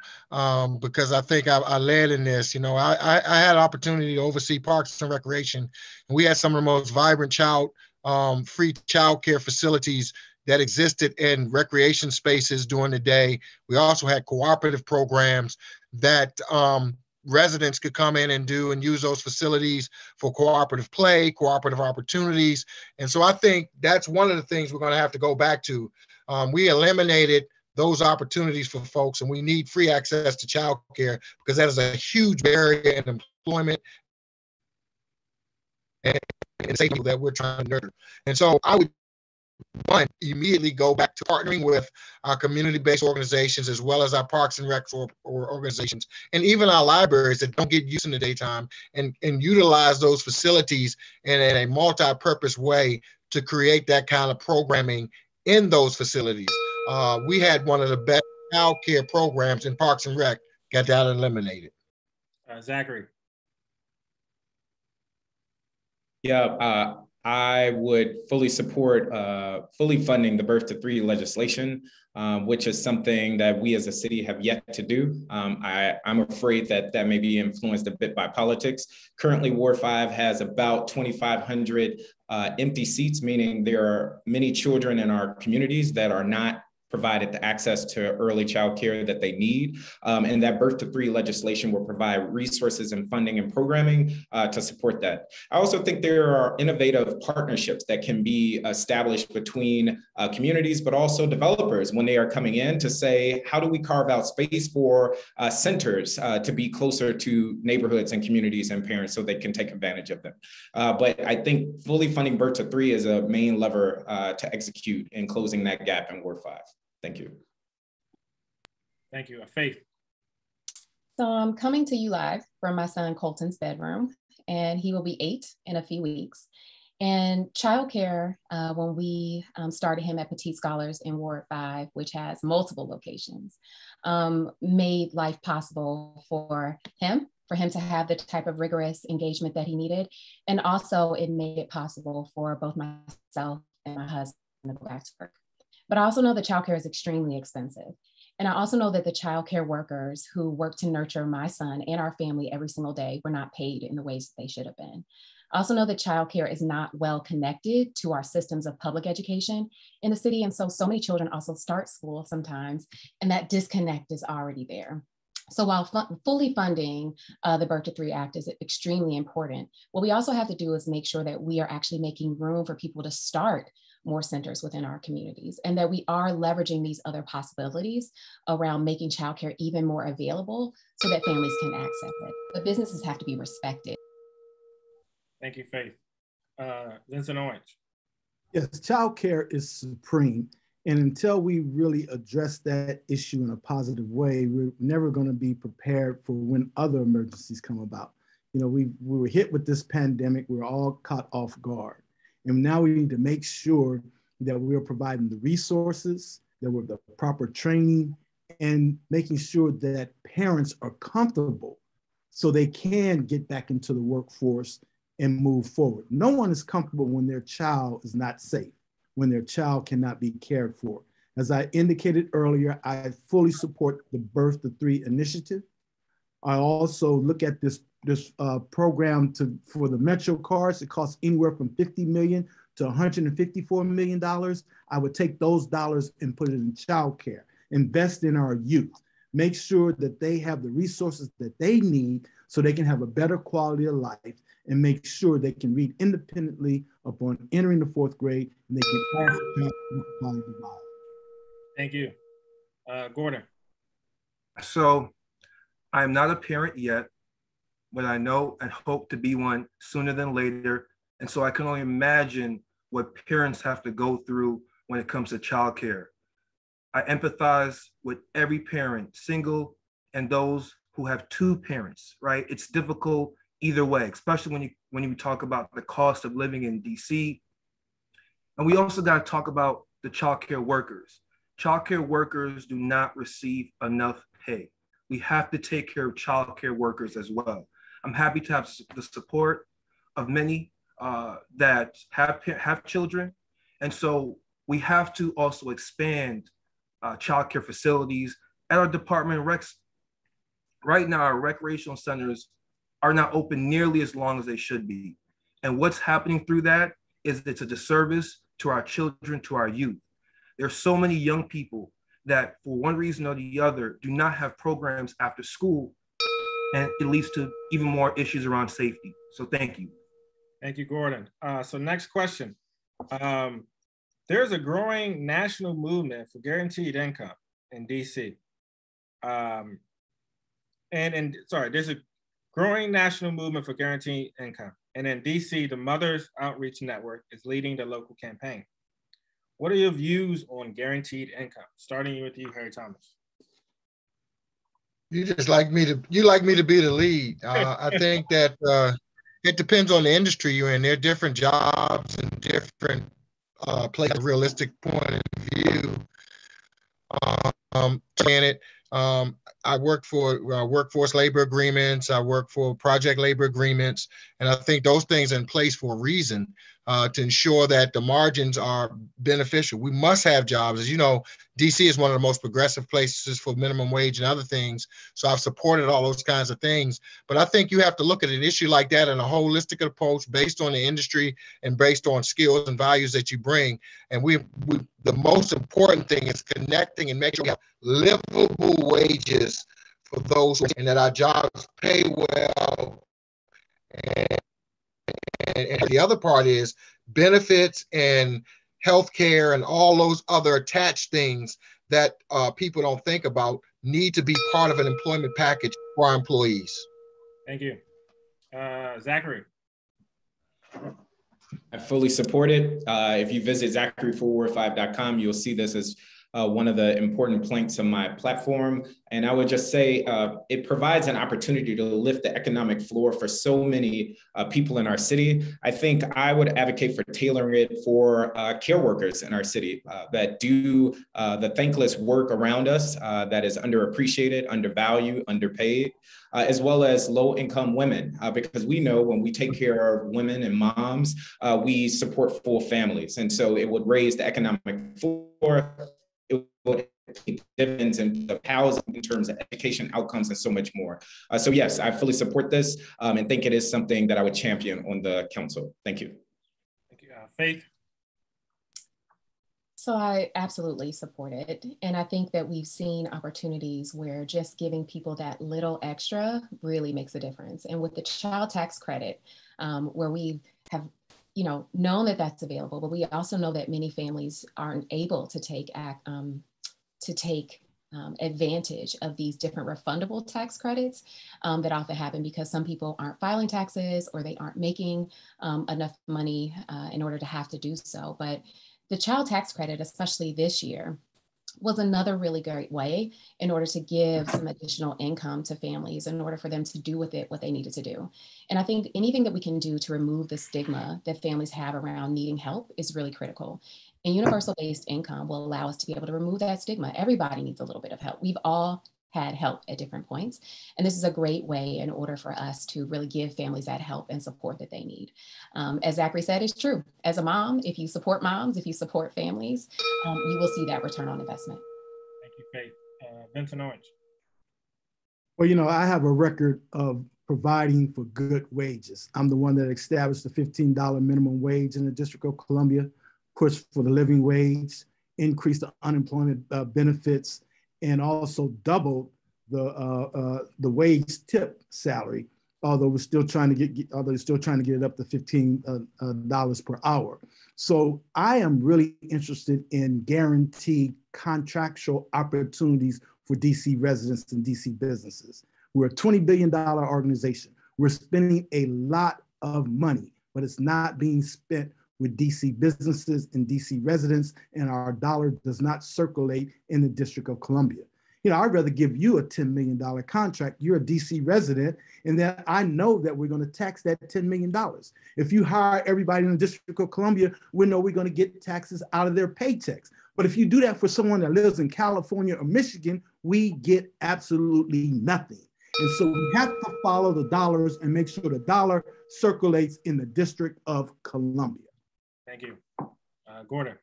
S4: because I think I led in this. You know, I had an opportunity to oversee Parks and Recreation, and we had some of the most vibrant free child care facilities that existed in recreation spaces during the day. We also had cooperative programs that residents could come in and do and use those facilities for cooperative play, cooperative opportunities. And so I think that's one of the things we're going to have to go back to. We eliminated those opportunities for folks, and we need free access to childcare because that is a huge barrier in employment and safety that we're trying to nurture. And so I would immediately go back to partnering with our community-based organizations as well as our Parks and Rec organizations and even our libraries that don't get used in the daytime and utilize those facilities in a multi-purpose way to create that kind of programming in those facilities. We had one of the best child care programs in Parks and Rec, got that eliminated.
S2: Zachary.
S6: Yeah, I would fully support fully funding the Birth to 3 legislation, which is something that we as a city have yet to do. I'm afraid that may be influenced a bit by politics. Currently, Ward 5 has about 2,500 empty seats, meaning there are many children in our communities that are not provided the access to early child care that they need. And that Birth to 3 legislation will provide resources and funding and programming to support that. I also think there are innovative partnerships that can be established between communities, but also developers when they are coming in to say, how do we carve out space for centers to be closer to neighborhoods and communities and parents so they can take advantage of them. But I think fully funding Birth to 3 is a main lever to execute in closing that gap in Ward 5. Thank you.
S2: Thank you. Faith.
S1: So I'm coming to you live from my son Colton's bedroom, and he will be 8 in a few weeks. And childcare, when we started him at Petite Scholars in Ward 5, which has multiple locations, made life possible for him to have the type of rigorous engagement that he needed. And also it made it possible for both myself and my husband to go back to work. But I also know that childcare is extremely expensive. And I also know that the childcare workers who work to nurture my son and our family every single day were not paid in the ways that they should have been. I also know that childcare is not well connected to our systems of public education in the city. And so many children also start school sometimes, and that disconnect is already there. So while fully funding the Birth to 3 Act is extremely important, what we also have to do is make sure that we are actually making room for people to start more centers within our communities, and that we are leveraging these other possibilities around making childcare even more available so that families can access it. But businesses have to be respected.
S2: Thank you, Faith. Vincent Orange.
S3: Yes, childcare is supreme. And until we really address that issue in a positive way, we're never going to be prepared for when other emergencies come about. You know, we were hit with this pandemic, we were all caught off guard. And now we need to make sure that we're providing the resources, that we're the proper training, and making sure that parents are comfortable so they can get back into the workforce and move forward. No one is comfortable when their child is not safe, when their child cannot be cared for. As I indicated earlier, I fully support the Birth to 3 initiative. I also look at this program for the Metro cards. It costs anywhere from $50 million to $154 million. I would take those dollars and put it in childcare, invest in our youth, make sure that they have the resources that they need so they can have a better quality of life, and make sure they can read independently upon entering the 4th grade, and they can pass the quality of life.
S2: Thank you. Gordon.
S5: So I'm not a parent yet, but I know and hope to be one sooner than later. And so I can only imagine what parents have to go through when it comes to childcare. I empathize with every parent, single and those who have 2 parents, right? It's difficult either way, especially when you talk about the cost of living in DC. And we also got to talk about the childcare workers. Childcare workers do not receive enough pay. We have to take care of childcare workers as well. I'm happy to have the support of many that have children. And so we have to also expand childcare facilities at our Department of Recs. Right now, our recreational centers are not open nearly as long as they should be. And what's happening through that is it's a disservice to our children, to our youth. There's so many young people that for one reason or the other do not have programs after school, and it leads to even more issues around safety. So thank you.
S2: Thank you, Gordon. So next question. There's a growing national movement for guaranteed income in DC. There's a growing national movement for guaranteed income. And in DC, the Mothers Outreach Network is leading the local campaign. What are your views on guaranteed income? Starting with you, Harry Thomas.
S4: You like me to be the lead. I think that it depends on the industry you're in. There are different jobs and different places. Realistic point of view. I work for workforce labor agreements. I work for project labor agreements, and I think those things are in place for a reason, to ensure that the margins are beneficial. We must have jobs. As you know, DC is one of the most progressive places for minimum wage and other things. So I've supported all those kinds of things. But I think you have to look at an issue like that in a holistic approach based on the industry and based on skills and values that you bring. And the most important thing is connecting and making sure we have livable wages for those, and that our jobs pay well. And the other part is benefits and healthcare and all those other attached things that people don't think about need to be part of an employment package for our employees.
S2: Thank you. Zachary.
S6: I fully support it. If you visit Zachary4Ward5.com, you'll see this as one of the important planks of my platform. And I would just say it provides an opportunity to lift the economic floor for so many people in our city. I think I would advocate for tailoring it for care workers in our city that do the thankless work around us that is underappreciated, undervalued, underpaid, as well as low-income women, because we know when we take care of women and moms, we support full families. And so it would raise the economic floor. It would take dividends in the housing in terms of education outcomes and so much more. So yes, I fully support this and think it is something that I would champion on the council. Thank you.
S2: Thank you. Faith?
S1: So I absolutely support it. And I think that we've seen opportunities where just giving people that little extra really makes a difference. And with the child tax credit, where we have known that that's available, but we also know that many families aren't able to take advantage of these different refundable tax credits that often happen because some people aren't filing taxes or they aren't making enough money in order to have to do so. But the child tax credit, especially this year, was another really great way in order to give some additional income to families in order for them to do with it what they needed to do. And I think anything that we can do to remove the stigma that families have around needing help is really critical. And universal-based income will allow us to be able to remove that stigma. Everybody needs a little bit of help. We've all had help at different points. And this is a great way in order for us to really give families that help and support that they need. As Zachary said, it's true. As a mom, if you support moms, if you support families, you will see that return on investment.
S2: Thank you, Faith. Vincent Orange.
S3: Well, I have a record of providing for good wages. I'm the one that established the $15 minimum wage in the District of Columbia, pushed for the living wage, increased the unemployment benefits, and also doubled the wage tip salary, although we're still trying to get it up to $15 per hour. So I am really interested in guaranteed contractual opportunities for DC residents and DC businesses. We're a $20 billion organization. We're spending a lot of money, but it's not being spent with DC businesses and DC residents, and our dollar does not circulate in the District of Columbia. I'd rather give you a $10 million contract. You're a DC resident, and then I know that we're going to tax that $10 million. If you hire everybody in the District of Columbia, we know we're going to get taxes out of their paychecks. But if you do that for someone that lives in California or Michigan, we get absolutely nothing. And so we have to follow the dollars and make sure the dollar circulates in the District of Columbia.
S2: Thank you. Gordon.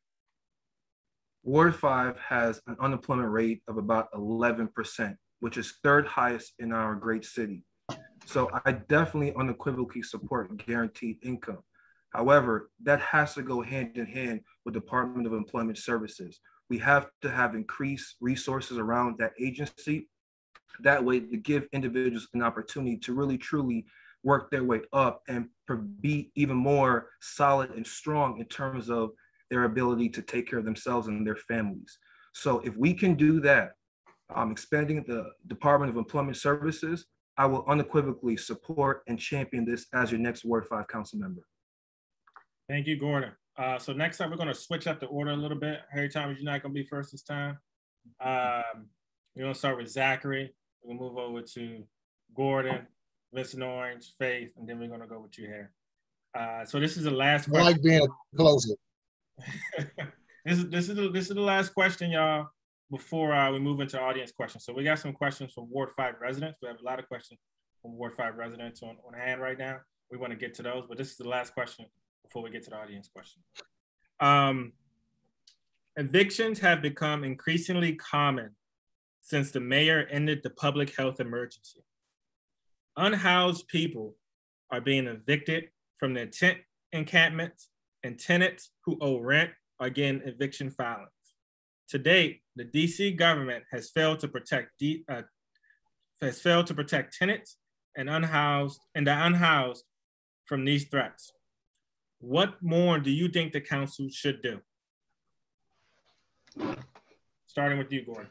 S5: Ward 5 has an unemployment rate of about 11%, which is third highest in our great city. So I definitely unequivocally support guaranteed income. However, that has to go hand in hand with Department of Employment Services. We have to have increased resources around that agency. That way to give individuals an opportunity to really, truly work their way up and be even more solid and strong in terms of their ability to take care of themselves and their families. So if we can do that, expanding the Department of Employment Services, I will unequivocally support and champion this as your next Ward 5 council member.
S2: Thank you, Gordon. So next up, we're going to switch up the order a little bit. Harry Thomas, you're not going to be first this time. We're going to start with Zachary. We'll move over to Gordon, Vincent Orange, Faith, and then we're going to go with you, Harry. So this is the last question.
S4: I like being a closer.
S2: This is the last question, y'all, before we move into audience questions. So we got some questions from Ward 5 residents. We have a lot of questions from Ward 5 residents on hand right now. We want to get to those, but this is the last question before we get to the audience question. Evictions have become increasingly common since the mayor ended the public health emergency. Unhoused people are being evicted from their tent encampments, and tenants who owe rent are getting eviction filings. To date, the DC government has failed to protect tenants and the unhoused from these threats. What more do you think the council should do? Starting with you, Gordon.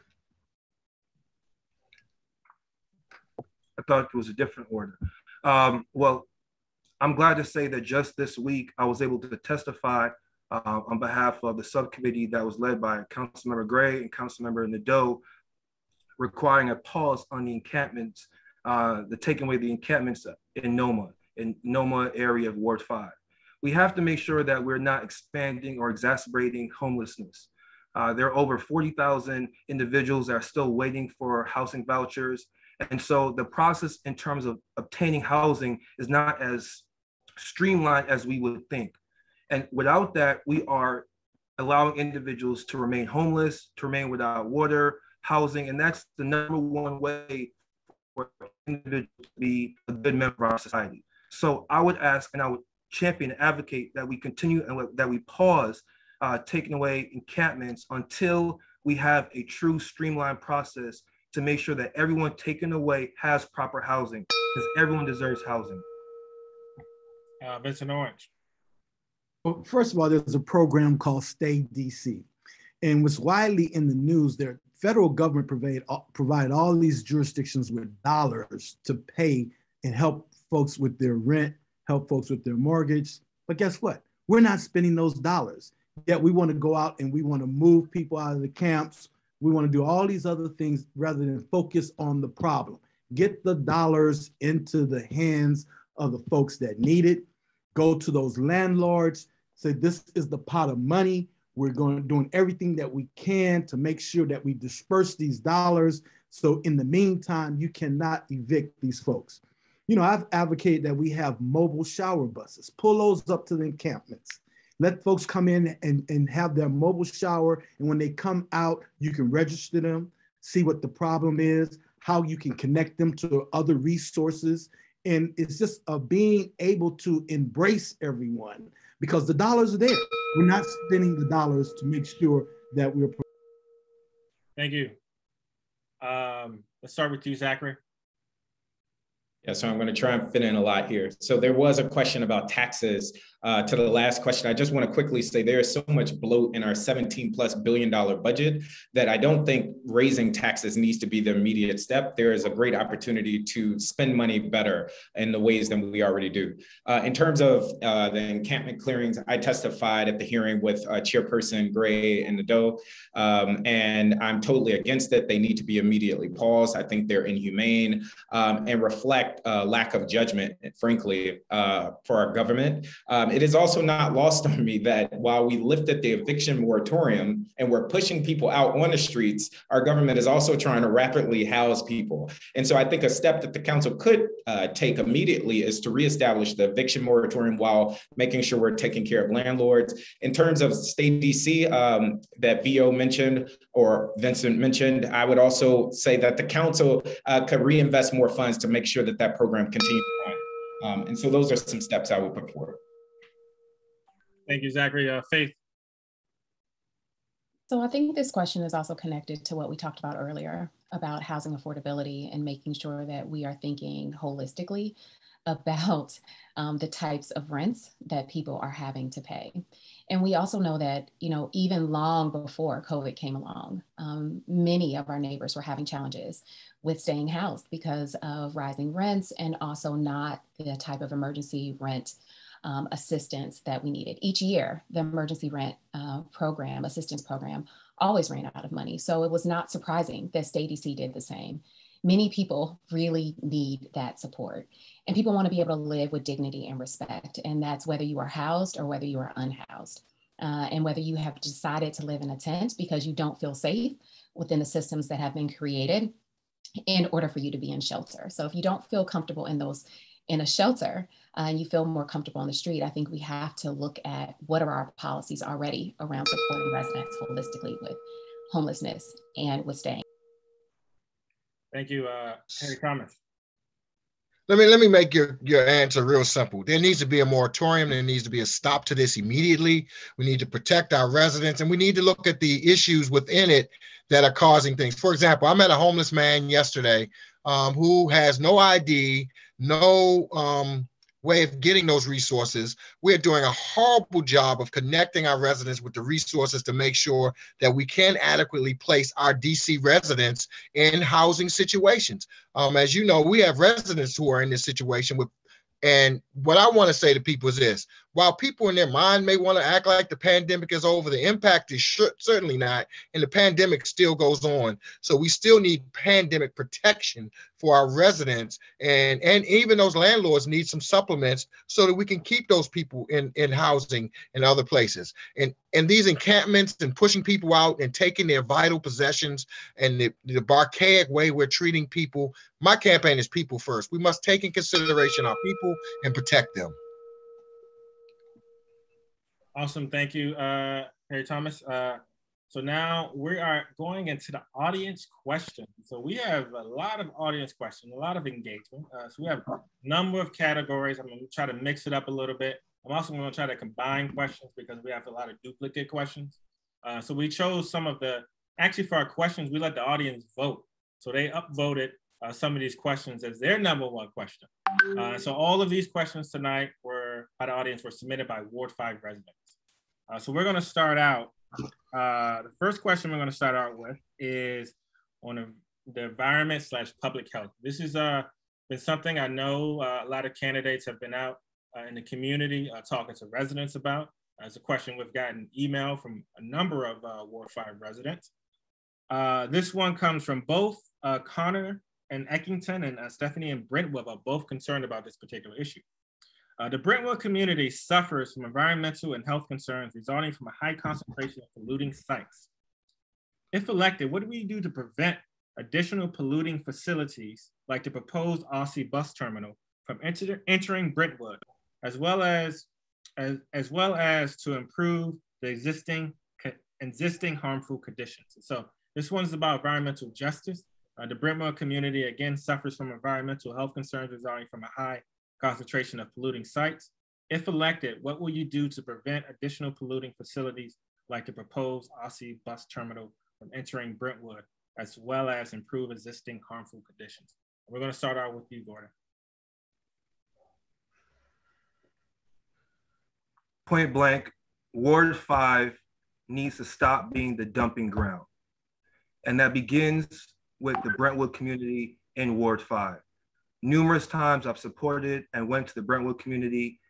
S5: I thought it was a different order. Well, I'm glad to say that just this week, I was able to testify on behalf of the subcommittee that was led by Councilmember Gray and Councilmember Nadeau, requiring a pause on the encampments, the taking away the encampments in Noma area of Ward 5. We have to make sure that we're not expanding or exacerbating homelessness. There are over 40,000 individuals that are still waiting for housing vouchers. And so the process in terms of obtaining housing is not as streamlined as we would think. And without that, we are allowing individuals to remain homeless, to remain without water, housing, and that's the #1 way for individuals to be a good member of our society. So I would ask, and I would champion and advocate that we continue and that we pause taking away encampments until we have a true streamlined process to make sure that everyone taken away has proper housing, because everyone deserves housing.
S2: Vincent Orange.
S3: Well, first of all, there's a program called Stay DC. And what's widely in the news, the federal government provide all these jurisdictions with dollars to pay and help folks with their rent, help folks with their mortgage. But guess what? We're not spending those dollars. Yet we want to go out and we want to move people out of the camps. We want to do all these other things rather than focus on the problem. Get the dollars into the hands of the folks that need it. Go to those landlords, say this is the pot of money. We're doing everything that we can to make sure that we disperse these dollars. So in the meantime, you cannot evict these folks. You know, I've advocated that we have mobile shower buses. Pull those up to the encampments. Let folks come in and have their mobile shower. And when they come out, you can register them, see what the problem is, how you can connect them to other resources. And it's just being able to embrace everyone because the dollars are there. We're not spending the dollars to make sure that we're.
S2: Thank you. Let's start with you, Zachary.
S6: Yeah, so I'm going to try and fit in a lot here. So there was a question about taxes. To the last question, I just want to quickly say there is so much bloat in our $17+ billion budget that I don't think raising taxes needs to be the immediate step. There is a great opportunity to spend money better in the ways than we already do. In terms of the encampment clearings, I testified at the hearing with Chairperson Gray and Nadeau, and I'm totally against it. They need to be immediately paused. I think they're inhumane and reflect lack of judgment, frankly, for our government. It is also not lost on me that while we lifted the eviction moratorium and we're pushing people out on the streets, our government is also trying to rapidly house people. And so I think a step that the council could take immediately is to reestablish the eviction moratorium while making sure we're taking care of landlords. In terms of state DC that VO mentioned or Vincent mentioned, I would also say that the council could reinvest more funds to make sure that that program continues on. And so those are some steps I would put forward.
S2: Thank you, Zachary. Faith.
S1: So I think this question is also connected to what we talked about earlier about housing affordability and making sure that we are thinking holistically about the types of rents that people are having to pay. And we also know that, you know, even long before COVID came along, many of our neighbors were having challenges with staying housed because of rising rents and also not the type of emergency rent assistance that we needed. Each year, the emergency rent assistance program always ran out of money. So it was not surprising that State DC did the same. Many people really need that support, and people want to be able to live with dignity and respect. And that's whether you are housed or whether you are unhoused, and whether you have decided to live in a tent because you don't feel safe within the systems that have been created in order for you to be in shelter. So if you don't feel comfortable in a shelter and you feel more comfortable on the street, I think we have to look at what are our policies already around supporting residents holistically with homelessness and with staying.
S2: Thank you, Harry Thomas.
S4: Let me make your answer real simple. There needs to be a moratorium. There needs to be a stop to this immediately. We need to protect our residents, and we need to look at the issues within it that are causing things. For example, I met a homeless man yesterday who has no ID, no way of getting those resources. We're doing a horrible job of connecting our residents with the resources to make sure that we can adequately place our DC residents in housing situations. As you know, we have residents who are in this situation and what I want to say to people is this: while people in their mind may want to act like the pandemic is over, the impact is certainly not, and the pandemic still goes on. So we still need pandemic protection for our residents, and even those landlords need some supplements so that we can keep those people in housing and other places. And these encampments and pushing people out and taking their vital possessions and the archaic way we're treating people, my campaign is people first. We must take in consideration our people and protect them.
S2: Awesome, thank you, Harry Thomas. So now we are going into the audience questions. So we have a lot of audience questions, a lot of engagement. So we have a number of categories. I'm going to try to mix it up a little bit. I'm also going to try to combine questions because we have a lot of duplicate questions. So we chose some of actually for our questions, we let the audience vote. So they upvoted some of these questions as their #1 question. So all of these questions tonight by the audience were submitted by Ward 5 residents. So we're going to start out. The first question we're going to start out with is on the environment / public health. This has been something I know a lot of candidates have been out in the community talking to residents about. It's a question we've gotten email from a number of Ward 5 residents. This one comes from both Connor and Eckington, and Stephanie and Brentwood are both concerned about this particular issue. The Brentwood community suffers from environmental and health concerns resulting from a high concentration of polluting sites. If elected, what do we do to prevent additional polluting facilities like the proposed Aussie bus terminal from entering Brentwood, as well as to improve the existing harmful conditions? So this one's about environmental justice. The Brentwood community again suffers from environmental health concerns resulting from a high concentration of polluting sites. If elected, what will you do to prevent additional polluting facilities like the proposed Aussie bus terminal from entering Brentwood, as well as improve existing harmful conditions? We're going to start out with you, Gordon.
S5: Point blank, Ward 5 needs to stop being the dumping ground. And that begins with the Brentwood community in Ward 5. Numerous times I've supported and went to the Brentwood community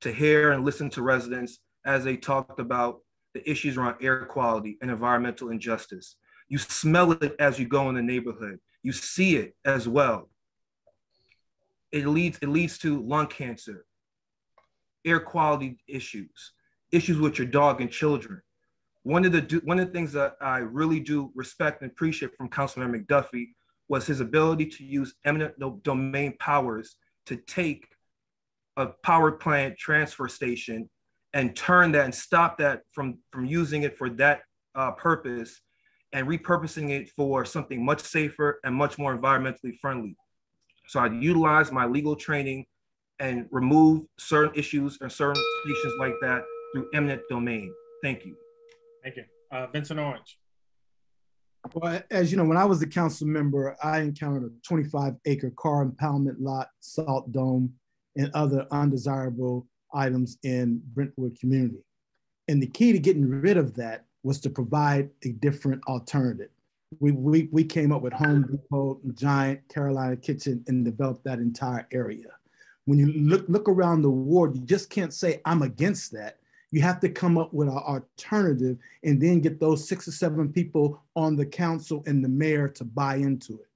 S5: to hear and listen to residents as they talked about the issues around air quality and environmental injustice. You smell it as you go in the neighborhood. You see it as well. it leads to lung cancer, air quality issues with your dog and children. One of the things that I really do respect and appreciate from Councilman McDuffie was his ability to use eminent domain powers to take a power plant transfer station and turn that and stop that from using it for that purpose and repurposing it for something much safer and much more environmentally friendly. So I utilize my legal training and remove certain issues and certain stations like that through eminent domain. Thank you.
S2: Thank you. Vincent Orange.
S3: Well, as you know, when I was a council member, I encountered a 25-acre car impoundment lot, salt dome, and other undesirable items in Brentwood community. And the key to getting rid of that was to provide a different alternative. We came up with Home Depot, Giant, Carolina Kitchen, and developed that entire area. When you look around the ward, you just can't say, I'm against that. You have to come up with an alternative and then get those 6 or 7 people on the council and the mayor to buy into it.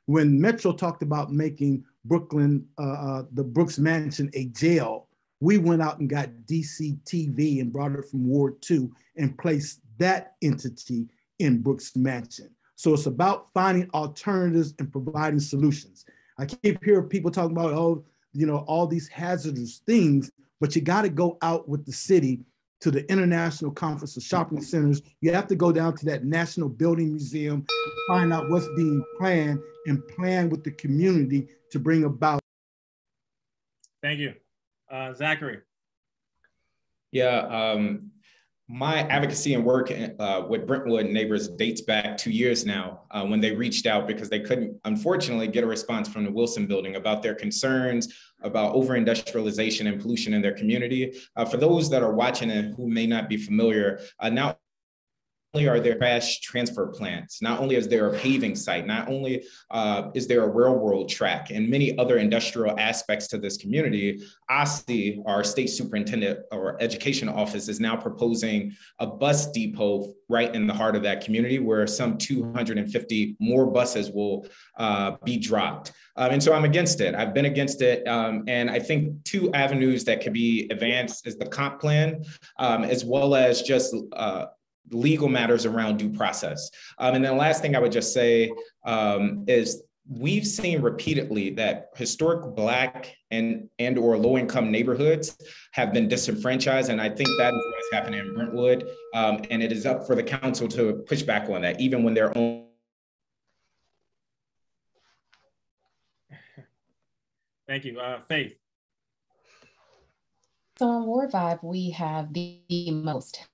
S3: When Metro talked about making Brooklyn, the Brooks Mansion, a jail, we went out and got DCTV and brought it from Ward 2 and placed that entity in Brooks Mansion. So it's about finding alternatives and providing solutions. I keep hearing people talking about, oh, you know, all these hazardous things, but you got to go out with the city to the International Conference of Shopping Centers. You have to go down to that National Building Museum, find out what's being planned and plan with the community to bring about.
S2: Thank you. Zachary.
S6: Yeah, my advocacy and work with Brentwood neighbors dates back 2 years now when they reached out because they couldn't, unfortunately, get a response from the Wilson building about their concerns about over-industrialization and pollution in their community. For those that are watching and who may not be familiar, not only are there trash transfer plants, not only is there a paving site, not only is there a railroad track and many other industrial aspects to this community, OSSI, our state superintendent or education office, is now proposing a bus depot right in the heart of that community where some 250 more buses will be dropped. And so I'm against it. I've been against it. And I think 2 avenues that could be advanced is the comp plan, as well as just legal matters around due process. And then the last thing I would just say is we've seen repeatedly that historic Black and or low-income neighborhoods have been disenfranchised. And I think that is what's happening in Brentwood. And it is up for the council to push back on that, even when their own.
S2: Thank you. Faith.
S1: So in Ward 5, we have the most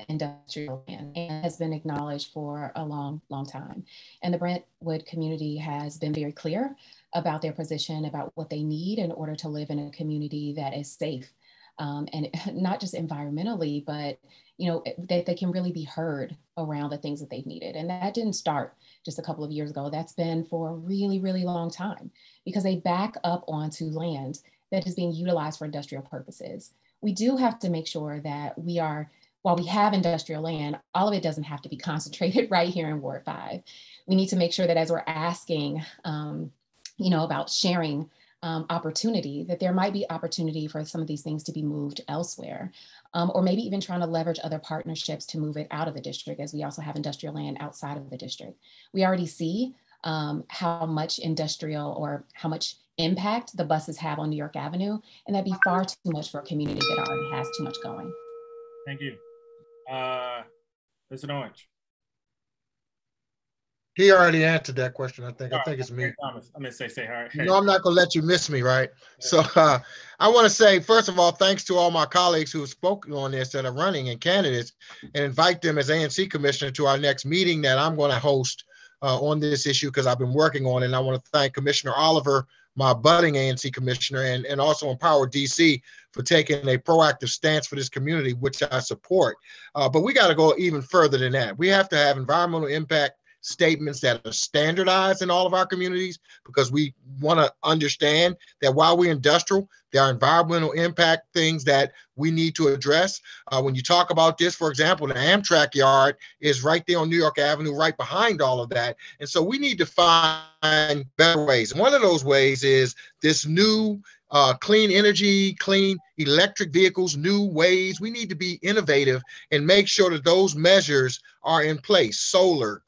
S1: industrial land and has been acknowledged for a long, long time. And the Brentwood community has been very clear about their position, about what they need in order to live in a community that is safe. And not just environmentally, but you know, that they can really be heard around the things that they've needed. And that didn't start just a couple of years ago. That's been for a really, really long time because they back up onto land that is being utilized for industrial purposes. We do have to make sure that we are, while we have industrial land, all of it doesn't have to be concentrated right here in Ward 5. We need to make sure that as we're asking, you know, about sharing opportunity, that there might be opportunity for some of these things to be moved elsewhere, or maybe even trying to leverage other partnerships to move it out of the district, as we also have industrial land outside of the district. We already see how much industrial or how much impact the buses have on New York Avenue, and that'd be far too much for a community that already has too much going.
S2: Thank you. Vincent Orange.
S4: He already answered that question, I think.
S2: All
S4: I think
S2: right.
S4: it's me.
S2: Thomas. I'm gonna say hi.
S4: You know, I'm not gonna let you miss me, right? So I want to say, first of all, thanks to all my colleagues who have spoken on this that are running and candidates, and invite them as ANC commissioner to our next meeting that I'm going to host on this issue because I've been working on it. And I want to thank Commissioner Oliver, my budding ANC commissioner, and also Empower DC for taking a proactive stance for this community, which I support. But we got to go even further than that. We have to have environmental impact statements that are standardized in all of our communities, because we want to understand that while we're industrial, there are environmental impact things that we need to address. When you talk about this, for example, the Amtrak yard is right there on New York Avenue, right behind all of that. And so we need to find better ways. And one of those ways is this new clean energy, clean electric vehicles, new ways. We need to be innovative and make sure that those measures are in place. Solar,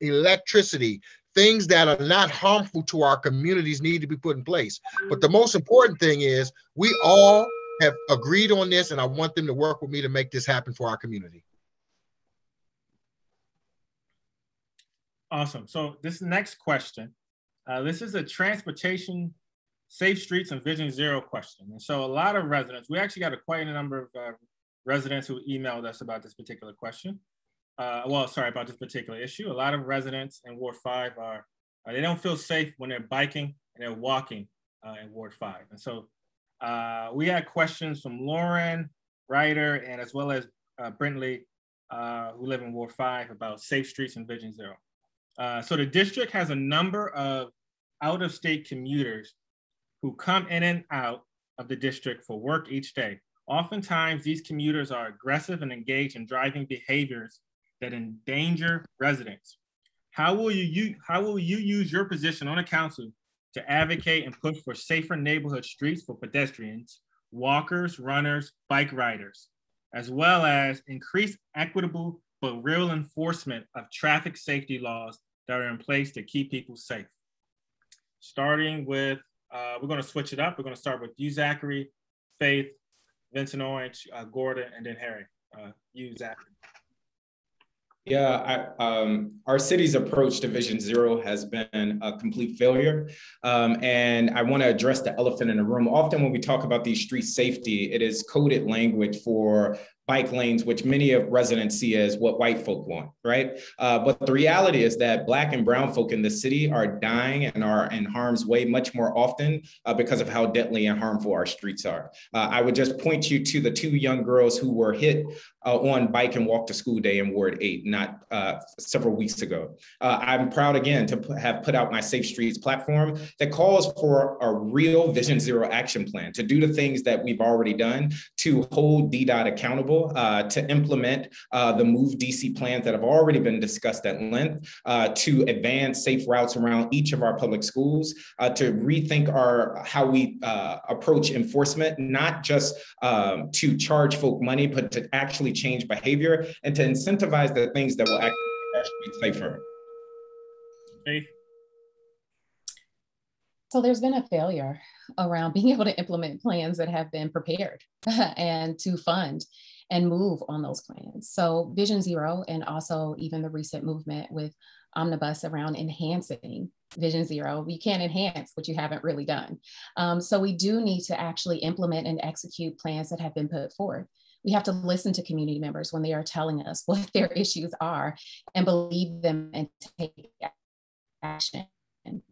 S4: electricity, things that are not harmful to our communities need to be put in place. But the most important thing is we all have agreed on this, and I want them to work with me to make this happen for our community.
S2: Awesome. So this next question, this is a transportation, safe streets, and Vision Zero question. And so a lot of residents, we actually got quite a number of residents who emailed us about this particular question. About this particular issue. A lot of residents in Ward 5 they don't feel safe when they're biking and they're walking in Ward 5. And so we had questions from Lauren, Ryder, and as well as Brentley, who live in Ward 5, about safe streets and Vision Zero. So the district has a number of out-of-state commuters who come in and out of the district for work each day. Oftentimes, these commuters are aggressive and engaged in driving behaviors that endanger residents. How will you use your position on the council to advocate and push for safer neighborhood streets for pedestrians, walkers, runners, bike riders, as well as increase equitable but real enforcement of traffic safety laws that are in place to keep people safe? Starting with, we're going to switch it up. We're going to start with you, Zachary, Faith, Vincent Orange, Gordon, and then Harry. You, Zachary.
S6: Yeah, our city's approach to Vision Zero has been a complete failure. And I want to address the elephant in the room. Often when we talk about these street safety, it is coded language for bike lanes, which many of residents see as what white folk want, right? But the reality is that Black and brown folk in the city are dying and are in harm's way much more often because of how deadly and harmful our streets are. I would just point you to the 2 young girls who were hit on Bike and Walk to School Day in Ward 8, not several weeks ago. I'm proud again to have put out my Safe Streets platform that calls for a real Vision Zero action plan to do the things that we've already done, to hold DDOT accountable, to implement the Move DC plans that have already been discussed at length, to advance safe routes around each of our public schools, to rethink how we approach enforcement, not just to charge folk money, but to actually change behavior and to incentivize the things that will actually be safer.
S2: Faith?
S1: So there's been a failure around being able to implement plans that have been prepared and to fund and move on those plans. So Vision Zero, and also even the recent movement with Omnibus around enhancing Vision Zero, you can't enhance what you haven't really done. So we do need to actually implement and execute plans that have been put forth. We have to listen to community members when they are telling us what their issues are and believe them and take action. It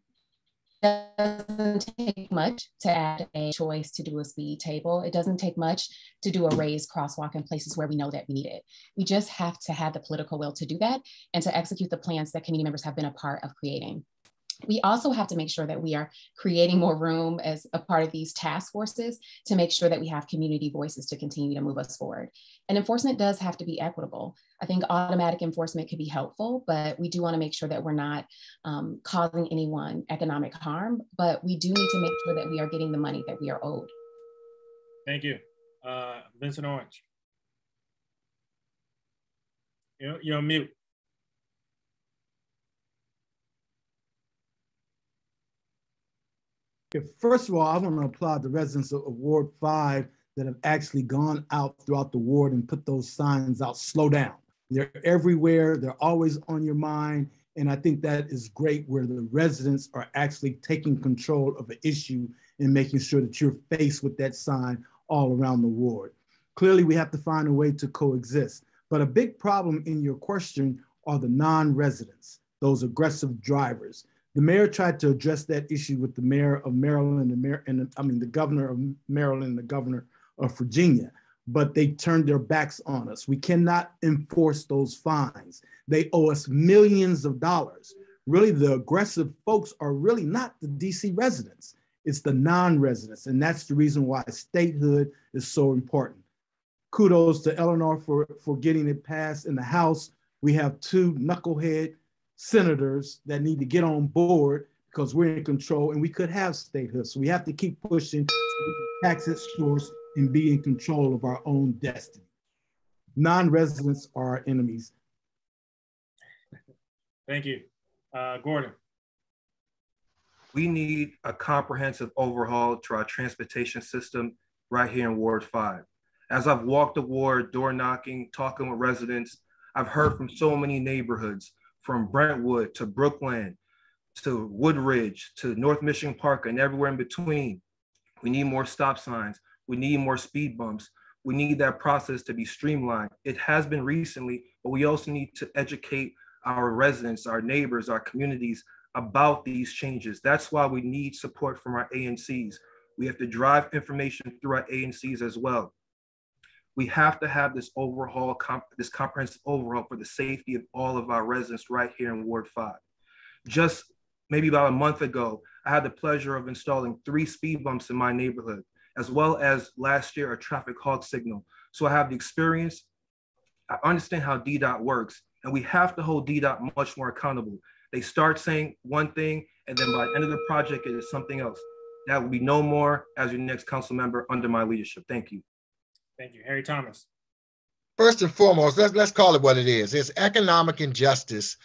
S1: doesn't take much to add a choice to do a speed table. It doesn't take much to do a raised crosswalk in places where we know that we need it. We just have to have the political will to do that and to execute the plans that community members have been a part of creating. We also have to make sure that we are creating more room as a part of these task forces to make sure that we have community voices to continue to move us forward. And enforcement does have to be equitable. I think automatic enforcement could be helpful, but we do want to make sure that we're not causing anyone economic harm, but we do need to make sure that we are getting the money that we are owed.
S2: Thank you. Vincent Orange. You're on mute.
S3: First of all, I want to applaud the residents of Ward 5 that have actually gone out throughout the ward and put those signs out, slow down. They're everywhere, they're always on your mind. And I think that is great where the residents are actually taking control of an issue and making sure that you're faced with that sign all around the ward. Clearly, we have to find a way to coexist. But a big problem in your question are the non-residents, those aggressive drivers. The mayor tried to address that issue with the mayor of Maryland, the governor of Maryland, and the governor of Virginia. but they turned their backs on us. We cannot enforce those fines. They owe us millions of dollars. Really, the aggressive folks are really not the DC residents. It's the non-residents, and that's the reason why statehood is so important. Kudos to Eleanor for getting it passed in the House. We have two knucklehead senators that need to get on board because we're in control and we could have statehood. So we have to keep pushing so we can tax its source and be in control of our own destiny. Non-residents are our enemies.
S2: Thank you. Gordon.
S5: We need a comprehensive overhaul to our transportation system right here in Ward 5. As I've walked the ward, door knocking, talking with residents, I've heard from so many neighborhoods, from Brentwood to Brookland to Woodridge to North Michigan Park and everywhere in between. We need more stop signs. We need more speed bumps. We need that process to be streamlined. It has been recently, but we also need to educate our residents, our neighbors, our communities about these changes. That's why we need support from our ANCs. We have to drive information through our ANCs as well. We have to have this overhaul, this comprehensive overhaul for the safety of all of our residents right here in Ward 5. Just maybe about a month ago, I had the pleasure of installing 3 speed bumps in my neighborhood, as well as last year, a traffic hawk signal. So I have the experience, I understand how DDOT works, and we have to hold DDOT much more accountable. They start saying one thing, and then by the end of the project, it is something else. That will be no more as your next council member under my leadership. Thank you.
S2: Thank you. Harry Thomas.
S4: First and foremost, let's call it what it is. It's economic injustice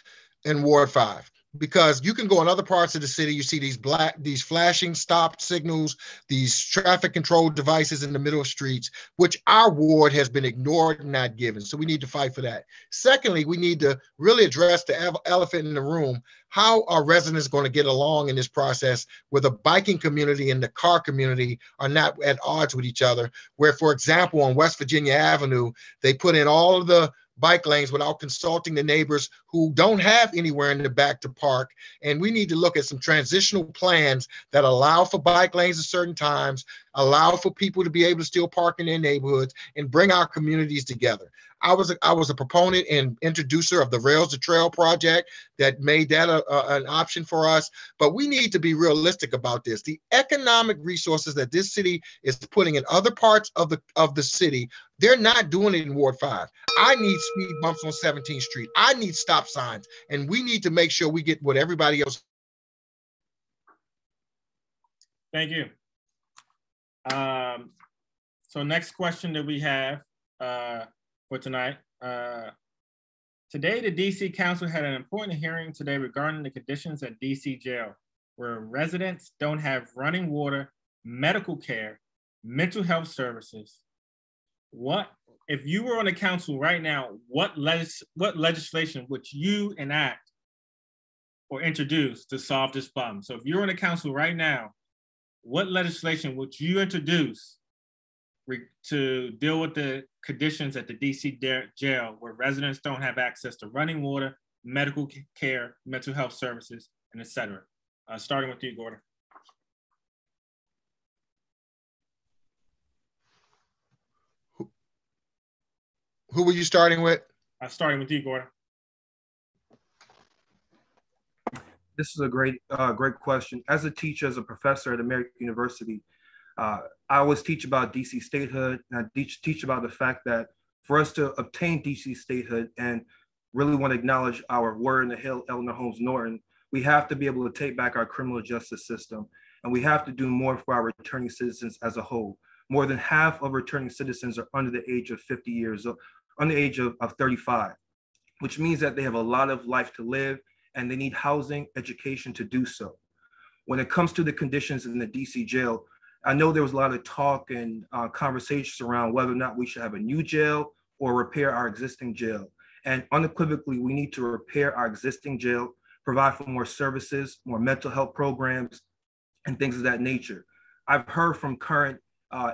S4: in Ward 5. Because you can go in other parts of the city, you see these flashing stop signals, these traffic control devices in the middle of streets, which our ward has been ignored and not given. So we need to fight for that. Secondly, we need to really address the elephant in the room. How are residents going to get along in this process where the biking community and the car community are not at odds with each other? Where, for example, on West Virginia Avenue, they put in all of the bike lanes without consulting the neighbors who don't have anywhere in the back to park. And we need to look at some transitional plans that allow for bike lanes at certain times, allow for people to be able to still park in their neighborhoods, and bring our communities together. I was a proponent and introducer of the Rails to Trail project that made that an option for us. But we need to be realistic about this. The economic resources that this city is putting in other parts of the city, they're not doing it in Ward 5. I need speed bumps on 17th Street. I need stop signs. And we need to make sure we get what everybody else.
S2: Thank you. So next question that we have for tonight. Today, the DC Council had an important hearing today regarding the conditions at DC jail, where residents don't have running water, medical care, mental health services. If you were on the council right now, what legislation would you enact or introduce to solve this problem? So if you're on the council right now, what legislation would you introduce to deal with the conditions at the DC jail where residents don't have access to running water, medical care, mental health services, and etc.? Starting with you, Gordon.
S4: Who were you starting with?
S2: Starting with you, Gordon.
S5: This is a great question. As a teacher, as a professor at American University, I always teach about DC statehood, and I teach about the fact that for us to obtain DC statehood and really want to acknowledge our word in the hill, Eleanor Holmes Norton, we have to be able to take back our criminal justice system, and we have to do more for our returning citizens as a whole. More than half of returning citizens are under the age of 50 years, under the age of 35, which means that they have a lot of life to live, and they need housing, education to do so. When it comes to the conditions in the DC jail, I know there was a lot of talk and conversations around whether or not we should have a new jail or repair our existing jail. And unequivocally, we need to repair our existing jail, provide for more services, more mental health programs, and things of that nature. I've heard from current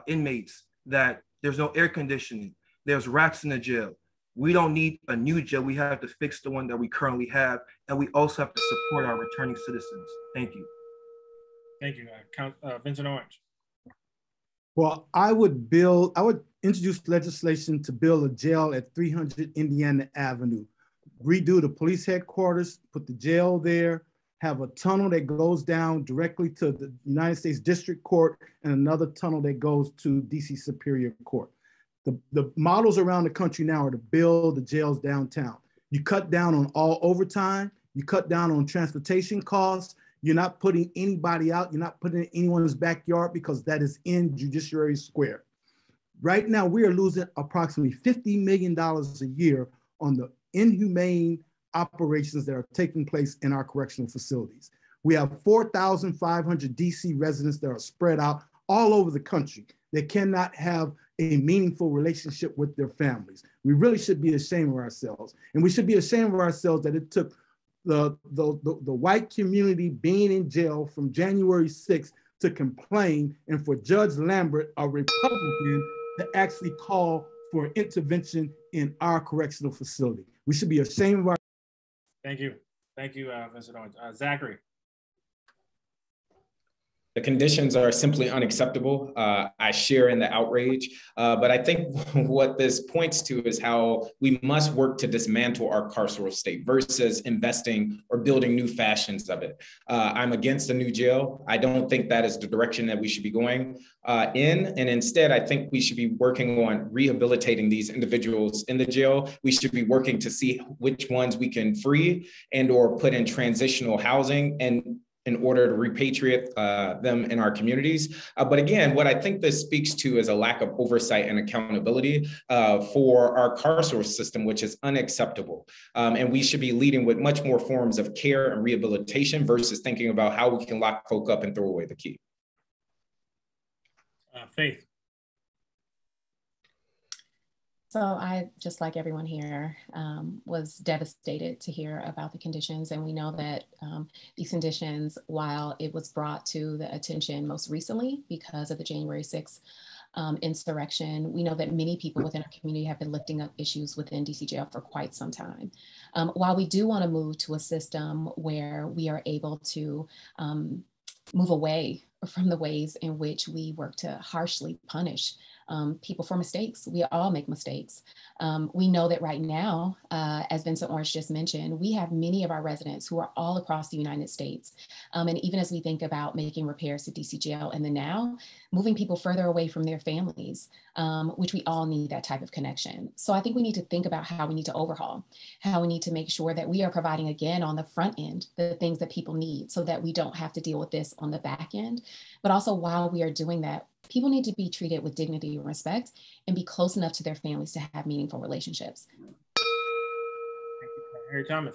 S5: inmates that there's no air conditioning, there's rats in the jail. We don't need a new jail. We have to fix the one that we currently have, and we also have to support our returning citizens. Thank you.
S2: Thank you, Vincent Orange.
S3: Well, I would introduce legislation to build a jail at 300 Indiana Avenue, redo the police headquarters, put the jail there, have a tunnel that goes down directly to the United States District Court and another tunnel that goes to DC Superior Court. The models around the country now are to build the jails downtown. You cut down on all overtime, you cut down on transportation costs, you're not putting anybody out, you're not putting in anyone's backyard because that is in Judiciary Square. Right now, we are losing approximately $50 million a year on the inhumane operations that are taking place in our correctional facilities. We have 4,500 DC residents that are spread out all over the country. They cannot have a meaningful relationship with their families. We really should be ashamed of ourselves. And we should be ashamed of ourselves that it took the white community being in jail from January 6th to complain, and for Judge Lambert, a Republican, to actually call for intervention in our correctional facility. We should be ashamed of our.
S2: Thank you. Thank you, Vincent Orange. Zachary.
S6: The conditions are simply unacceptable. I share in the outrage, but I think what this points to is how we must work to dismantle our carceral state versus investing or building new fashions of it. I'm against a new jail. I don't think that is the direction that we should be going in. And instead, I think we should be working on rehabilitating these individuals in the jail. We should be working to see which ones we can free and or put in transitional housing and in order to repatriate them in our communities. But again, what I think this speaks to is a lack of oversight and accountability for our carceral system, which is unacceptable. And we should be leading with much more forms of care and rehabilitation versus thinking about how we can lock folk up and throw away the key.
S2: Faith.
S1: So I, just like everyone here, was devastated to hear about the conditions. And we know that these conditions, while it was brought to the attention most recently because of the January 6th insurrection, we know that many people within our community have been lifting up issues within DC jail for quite some time. While we do want to move to a system where we are able to move away from the ways in which we work to harshly punish people for mistakes. We all make mistakes. We know that right now, as Vincent Orange just mentioned, we have many of our residents who are all across the United States. And even as we think about making repairs to DC jail in the now, moving people further away from their families, which we all need that type of connection. So I think we need to think about how we need to overhaul, how we need to make sure that we are providing, again, on the front end, the things that people need so that we don't have to deal with this on the back end. But also while we are doing that, people need to be treated with dignity and respect and be close enough to their families to have meaningful relationships.
S2: Thank you, Harry Thomas.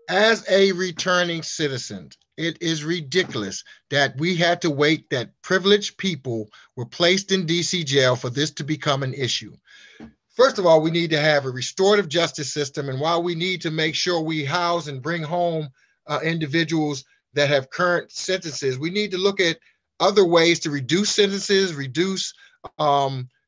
S4: As a returning citizen, it is ridiculous that we had to wait that privileged people were placed in DC jail for this to become an issue. First of all, we need to have a restorative justice system. And while we need to make sure we house and bring home individuals that have current sentences, we need to look at other ways to reduce sentences, reduce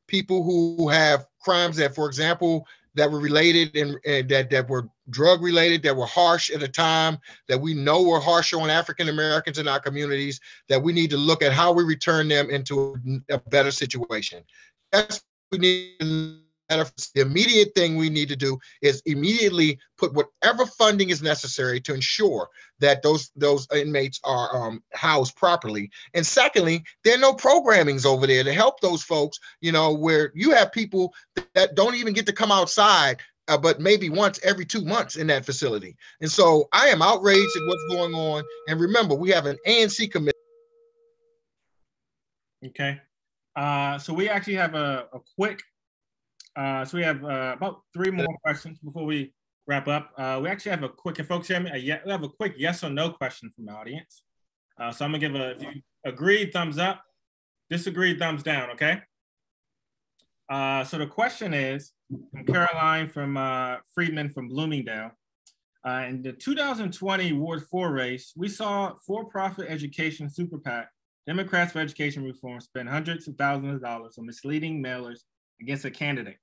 S4: people who have crimes that, for example, that were related and that were drug related, that were harsh at a time, that we know were harsher on African Americans in our communities, that we need to look at how we return them into a better situation. That's what we need. The immediate thing we need to do is immediately put whatever funding is necessary to ensure that those inmates are housed properly. And secondly, there are no programmings over there to help those folks, you know, where you have people that don't even get to come outside, but maybe once every 2 months in that facility. And so I am outraged at what's going on. And remember, we have an ANC committee.
S2: Okay. So we actually have a quick so we have about 3 more questions before we wrap up. We actually have a quick, if folks hear me, we have a quick yes or no question from the audience. So I'm gonna give if you agreed, thumbs up, disagreed, thumbs down, okay? So the question is from Caroline from Friedman from Bloomingdale. In the 2020 Ward 4 race, we saw for-profit education super PAC, Democrats for Education Reform, spend hundreds of thousands of dollars on misleading mailers against a candidate.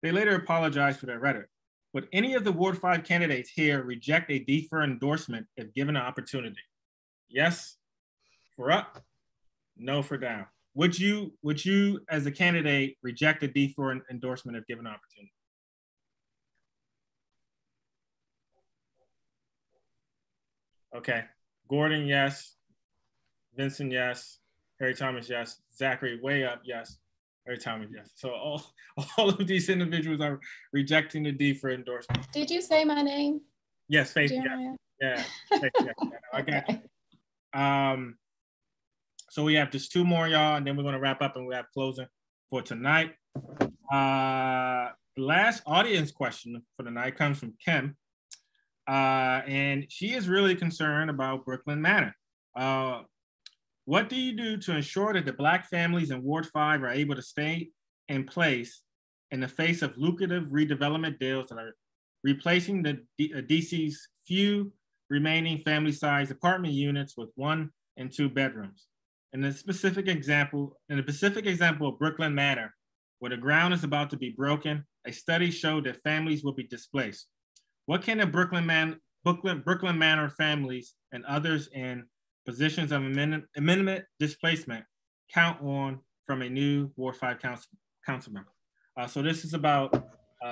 S2: They later apologized for their rhetoric. Would any of the Ward 5 candidates here reject a defer endorsement if given an opportunity? Yes for up, no for down. would you, as a candidate, reject a D4 endorsement if given an opportunity? Okay, Gordon, yes. Vincent, yes. Harry Thomas, yes. Zachary, way up, yes. Harry Thomas, yes. So all of these individuals are rejecting the D4 endorsement.
S1: Did you say my name?
S2: Yes, Faith,
S1: Jeremiah?
S2: yeah. Faith, yes. I got you. So we have just two more, y'all, and then we're going to wrap up and we have closing for tonight. The last audience question for the night comes from Kim. And she is really concerned about Brooklyn Manor. What do you do to ensure that the Black families in Ward 5 are able to stay in place in the face of lucrative redevelopment deals that are replacing the DC's few remaining family-sized apartment units with 1 and 2 bedrooms? In the specific example of Brooklyn Manor, where the ground is about to be broken, a study showed that families will be displaced. What can the Brooklyn Manor families and others in positions of imminent displacement count on from a new Ward 5 council member? So this is about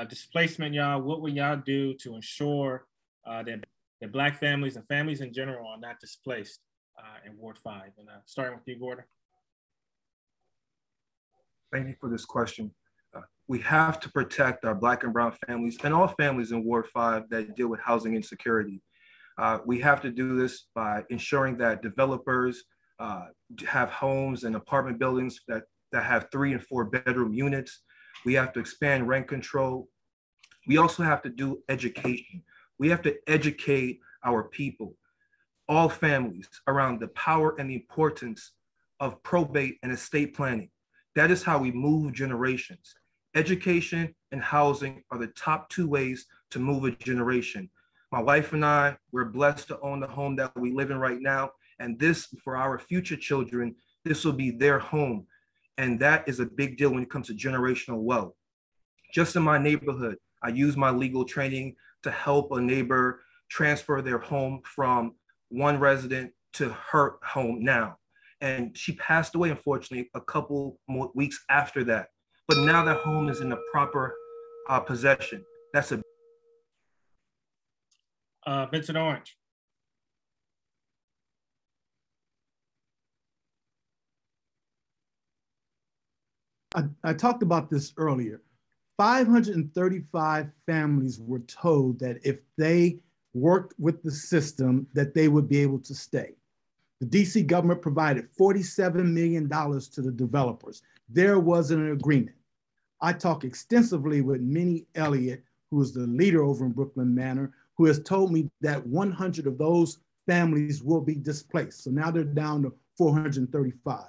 S2: displacement, y'all. What will y'all do to ensure that Black families and families in general are not displaced in Ward 5? And starting with you, Gordon.
S5: Thank you for this question. We have to protect our Black and brown families and all families in Ward 5 that deal with housing insecurity. We have to do this by ensuring that developers have homes and apartment buildings that have 3 and 4 bedroom units. We have to expand rent control. We also have to do education. We have to educate our people, all families, around the power and the importance of probate and estate planning. That is how we move generations. Education and housing are the top 2 ways to move a generation. My wife and I, we're blessed to own the home that we live in right now. And this, for our future children, this will be their home. And that is a big deal when it comes to generational wealth. Just in my neighborhood, I use my legal training to help a neighbor transfer their home from one resident to her home now. And she passed away, unfortunately, a couple more weeks after that. But now that home is in the proper possession. That's a
S2: Vincent Orange.
S3: I talked about this earlier. 535 families were told that if they worked with the system, that they would be able to stay. The DC government provided $47 million to the developers. There was an agreement. I talked extensively with Minnie Elliott, who is the leader over in Brooklyn Manor, who has told me that 100 of those families will be displaced. So now they're down to 435.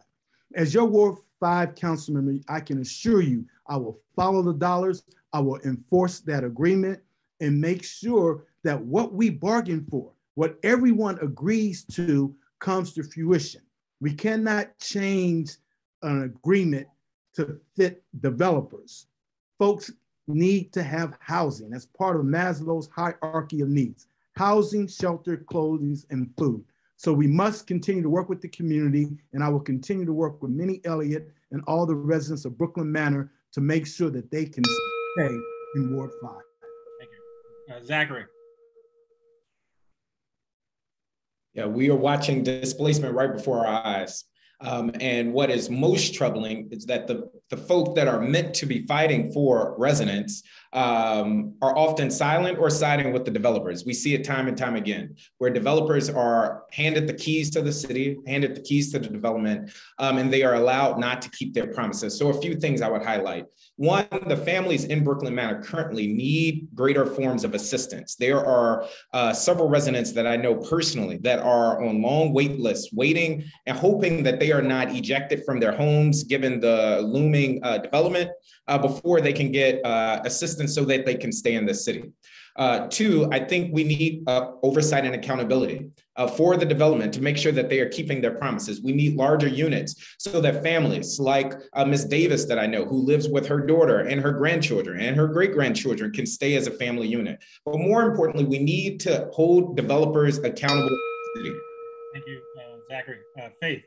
S3: As your Ward 5 council member, I can assure you, I will follow the dollars, I will enforce that agreement and make sure that what we bargained for, what everyone agrees to, comes to fruition. We cannot change an agreement to fit developers. Folks need to have housing. That's part of Maslow's hierarchy of needs: housing, shelter, clothing, and food. So we must continue to work with the community, and I will continue to work with Minnie Elliott and all the residents of Brooklyn Manor to make sure that they can stay in Ward 5.
S2: Thank you. Zachary.
S6: Yeah, we are watching displacement right before our eyes. And what is most troubling is that the folk that are meant to be fighting for residents are often silent or siding with the developers. We see it time and time again, where developers are handed the keys to the city, handed the keys to the development, and they are allowed not to keep their promises. So a few things I would highlight. One, the families in Brooklyn Manor currently need greater forms of assistance. There are several residents that I know personally that are on long wait lists, waiting and hoping that they are not ejected from their homes, given the looming development, before they can get assistance so that they can stay in the city. Two, I think we need oversight and accountability for the development to make sure that they are keeping their promises. We need larger units so that families like Ms. Davis that I know, who lives with her daughter and her grandchildren and her great-grandchildren, can stay as a family unit. But more importantly, we need to hold developers accountable.
S2: Thank you, Zachary. Faith.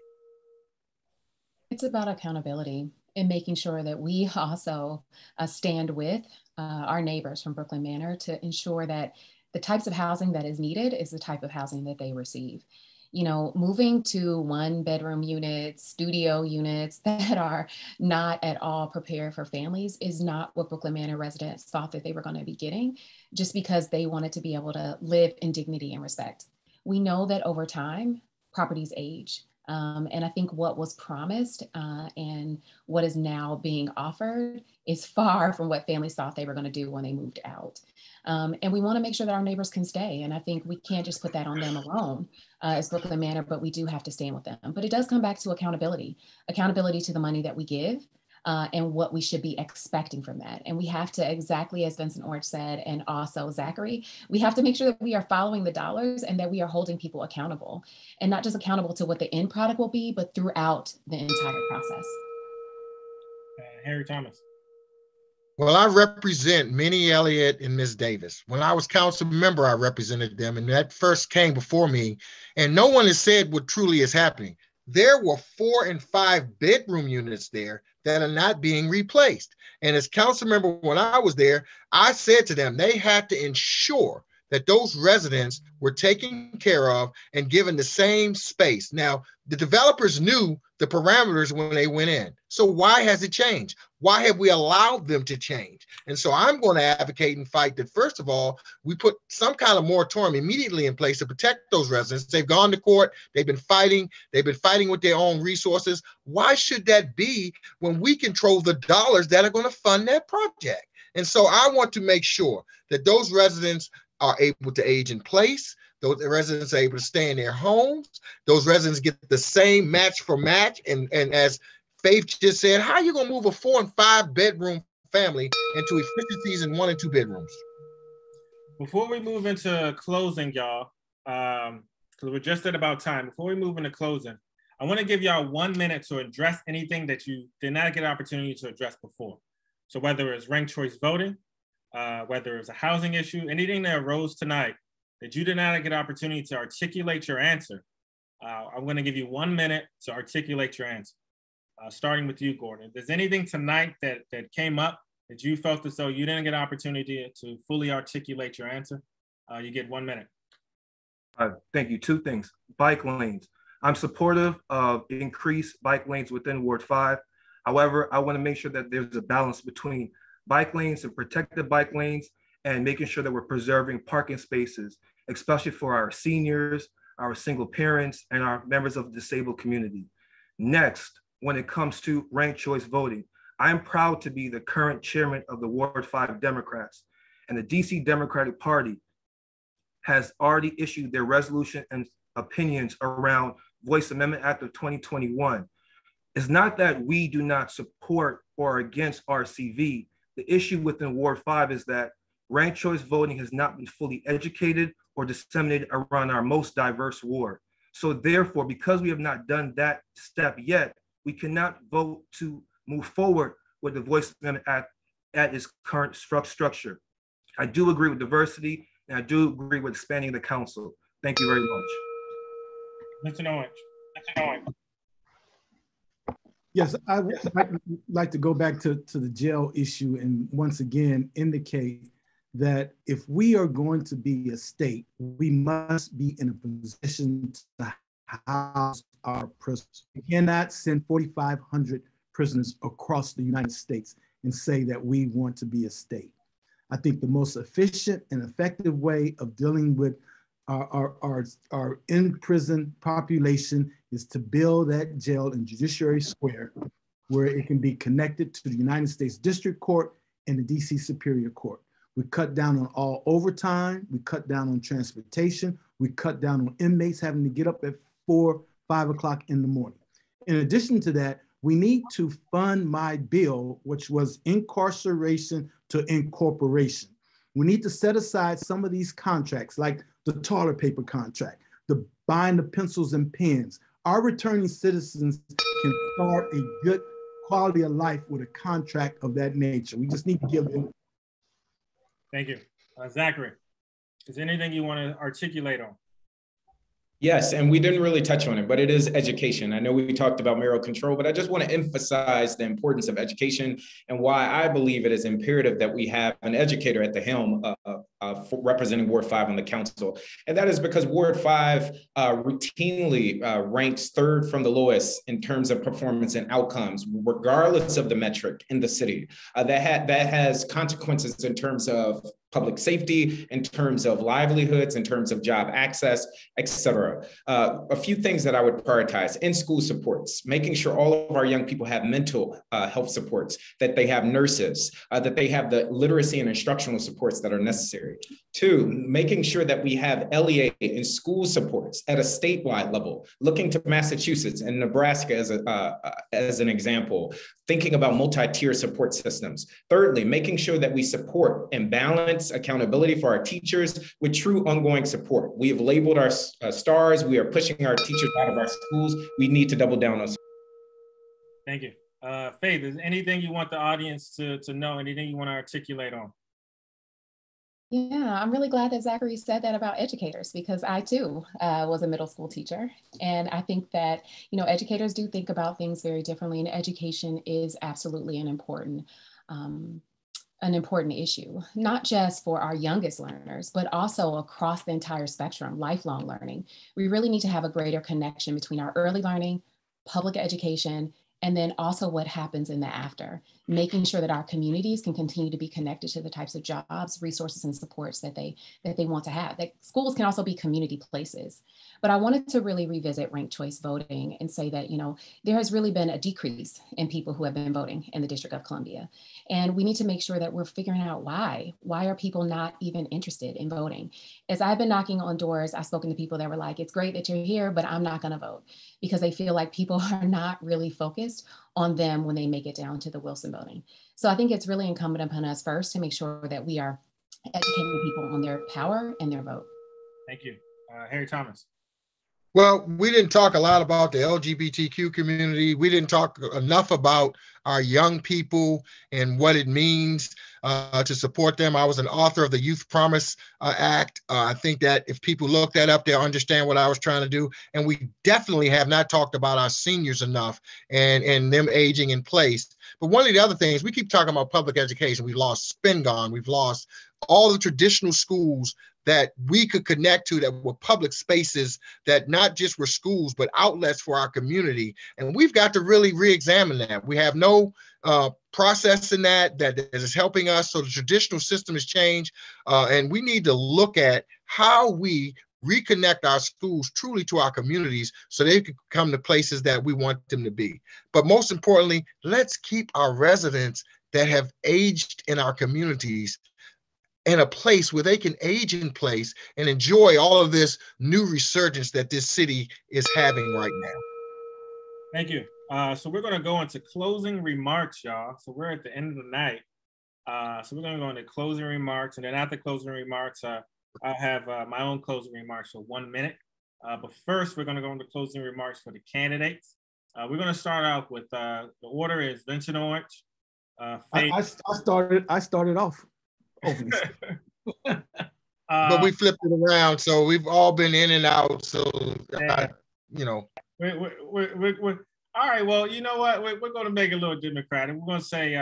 S1: It's about accountability and making sure that we also stand with our neighbors from Brooklyn Manor to ensure that the types of housing that is needed is the type of housing that they receive. You know, moving to 1-bedroom units, studio units that are not at all prepared for families is not what Brooklyn Manor residents thought that they were going to be getting, just because they wanted to be able to live in dignity and respect. We know that over time, properties age. And I think what was promised and what is now being offered is far from what families thought they were going to do when they moved out. And we want to make sure that our neighbors can stay. And I think we can't just put that on them alone as Brooklyn Manor, but we do have to stand with them. But it does come back to accountability to the money that we give. And what we should be expecting from that. And we have to, exactly as Vincent Orange said, and also Zachary, we have to make sure that we are following the dollars and that we are holding people accountable, and not just accountable to what the end product will be, but throughout the entire process.
S2: Harry Thomas.
S4: Well, I represent Minnie Elliott and Ms. Davis. When I was council member, I represented them, and that first came before me, and no one has said what truly is happening. There were 4 and 5 bedroom units there that are not being replaced. And as council member, when I was there, I said to them, they had to ensure that those residents were taken care of and given the same space. Now, the developers knew the parameters when they went in. So why has it changed? Why have we allowed them to change? And so I'm going to advocate and fight that, first of all, we put some kind of moratorium immediately in place to protect those residents. They've gone to court. They've been fighting with their own resources. Why should that be when we control the dollars that are going to fund that project? And so I want to make sure that those residents are able to age in place. Those residents are able to stay in their homes. Those residents get the same match for match. And as Faith just said, how are you going to move a 4 and 5 bedroom family into efficiencies in 1 and 2 bedrooms?
S2: Before we move into closing, y'all, because we're just at about time, before we move into closing, I want to give y'all 1 minute to address anything that you did not get an opportunity to address before. So whether it's ranked choice voting, whether it's a housing issue, anything that arose tonight that you did not get an opportunity to articulate your answer, I'm going to give you 1 minute to articulate your answer. Starting with you, Gordon. If there's anything tonight that came up that you felt as though you didn't get an opportunity to fully articulate your answer, you get 1 minute.
S5: Thank you. 2 things. Bike lanes. I'm supportive of increased bike lanes within Ward 5. However, I want to make sure that there's a balance between bike lanes and protected bike lanes and making sure that we're preserving parking spaces, especially for our seniors, our single parents, and our members of the disabled community. Next, when it comes to ranked choice voting, I'm proud to be the current chairman of the Ward 5 Democrats, and the DC Democratic Party has already issued their resolution and opinions around Voice Amendment Act of 2021. It's not that we do not support or against RCV. The issue within Ward 5 is that ranked choice voting has not been fully educated or disseminated around our most diverse ward. So therefore, because we have not done that step yet, we cannot vote to move forward with the Voice Amendment Act at its current structure. I do agree with diversity, and I do agree with expanding the council. Thank you very much.
S2: Vincent Orange.
S3: Yes, I would like to go back to the jail issue and once again indicate that if we are going to be a state, we must be in a position to house our prisoners. We cannot send 4,500 prisoners across the United States and say that we want to be a state. I think the most efficient and effective way of dealing with our in-prison population is to build that jail in Judiciary Square, where it can be connected to the United States District Court and the DC Superior Court. We cut down on all overtime, we cut down on transportation, we cut down on inmates having to get up at 4, 5 o'clock in the morning. In addition to that, we need to fund my bill, which was incarceration to incorporation. We need to set aside some of these contracts, like the toilet paper contract, the buying the pencils and pens. Our returning citizens can start a good quality of life with a contract of that nature. We just need to give them.
S2: Thank you. Zachary, is there anything you want to articulate on?
S6: Yes, and we didn't really touch on it, but it is education. I know we talked about mayoral control, but I just want to emphasize the importance of education and why I believe it is imperative that we have an educator at the helm representing Ward 5 on the council. And that is because Ward 5 routinely ranks third from the lowest in terms of performance and outcomes, regardless of the metric in the city. That has consequences in terms of public safety, in terms of livelihoods, in terms of job access, et cetera. A few things that I would prioritize: in-school supports, making sure all of our young people have mental health supports, that they have nurses, that they have the literacy and instructional supports that are necessary. 2, making sure that we have LEA and school supports at a statewide level, looking to Massachusetts and Nebraska as an example, thinking about multi-tier support systems. Thirdly, making sure that we support and balance accountability for our teachers with true ongoing support. We have labeled our stars. We are pushing our teachers out of our schools. We need to double down on.
S2: Thank you. Faith, is anything you want the audience to know, anything you want to articulate on?
S1: Yeah, I'm really glad that Zachary said that about educators, because I too was a middle school teacher. And I think that, educators do think about things very differently, and education is absolutely an important issue, not just for our youngest learners, but also across the entire spectrum, lifelong learning. We really need to have a greater connection between our early learning, public education, and then also what happens in the after, making sure that our communities can continue to be connected to the types of jobs, resources, and supports that they want to have. That schools can also be community places. But I wanted to really revisit ranked choice voting and say that, there has really been a decrease in people who have been voting in the District of Columbia. And we need to make sure that we're figuring out why. Why are people not even interested in voting? As I've been knocking on doors, I've spoken to people that were like, it's great that you're here, but I'm not gonna vote, because they feel like people are not really focused on them when they make it down to the Wilson voting. So I think it's really incumbent upon us first to make sure that we are educating people on their power and their vote.
S2: Thank you. Harry Thomas.
S4: Well, we didn't talk a lot about the LGBTQ community. We didn't talk enough about our young people and what it means to support them. I was an author of the Youth Promise Act. I think that if people look that up, they'll understand what I was trying to do. And we definitely have not talked about our seniors enough and them aging in place. But one of the other things, we keep talking about public education. We've lost Spingarn. We've lost all the traditional schools that we could connect to, that were public spaces, that not just were schools, but outlets for our community. And we've got to really re-examine that. We have no process in that is helping us. So the traditional system has changed. And we need to look at how we reconnect our schools truly to our communities so they can come to places that we want them to be. But most importantly, let's keep our residents that have aged in our communities in a place where they can age in place and enjoy all of this new resurgence that this city is having right now.
S2: Thank you. So we're going to go into closing remarks, y'all. So we're at the end of the night. So we're going to go into closing remarks, and then after closing remarks, I have my own closing remarks for 1 minute. But first, we're going to go into closing remarks for the candidates. We're going to start out with the order is Vincent Orange.
S3: I started off.
S4: But we flipped it around, so we've all been in and out. So
S2: yeah. We're all right. Well, you know what? We're going to make it a little democratic. We're going to say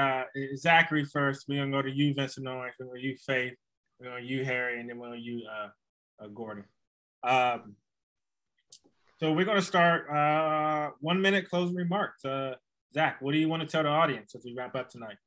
S2: Zachary first. We're going to go to you, Vincent Orange. We're going to you, Faith. We're going to you, Harry, and then we're going to you, Gordon. So we're going to start 1 minute closing remarks. Zach, what do you want to tell the audience as we wrap up tonight?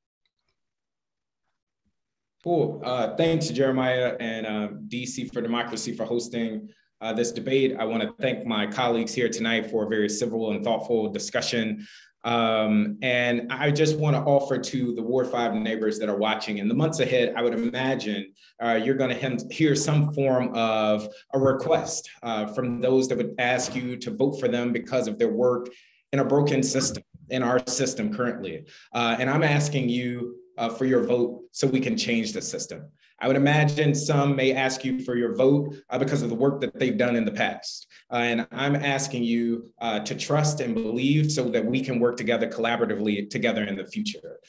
S6: Cool. Thanks, Jeremiah and DC for Democracy for hosting this debate. I want to thank my colleagues here tonight for a very civil and thoughtful discussion. And I just want to offer to the Ward 5 neighbors that are watching, in the months ahead, I would imagine you're going to hear some form of a request from those that would ask you to vote for them because of their work in a broken system, in our system currently. And I'm asking you for your vote so we can change the system. I would imagine some may ask you for your vote because of the work that they've done in the past. And I'm asking you to trust and believe so that we can work together collaboratively together in the future.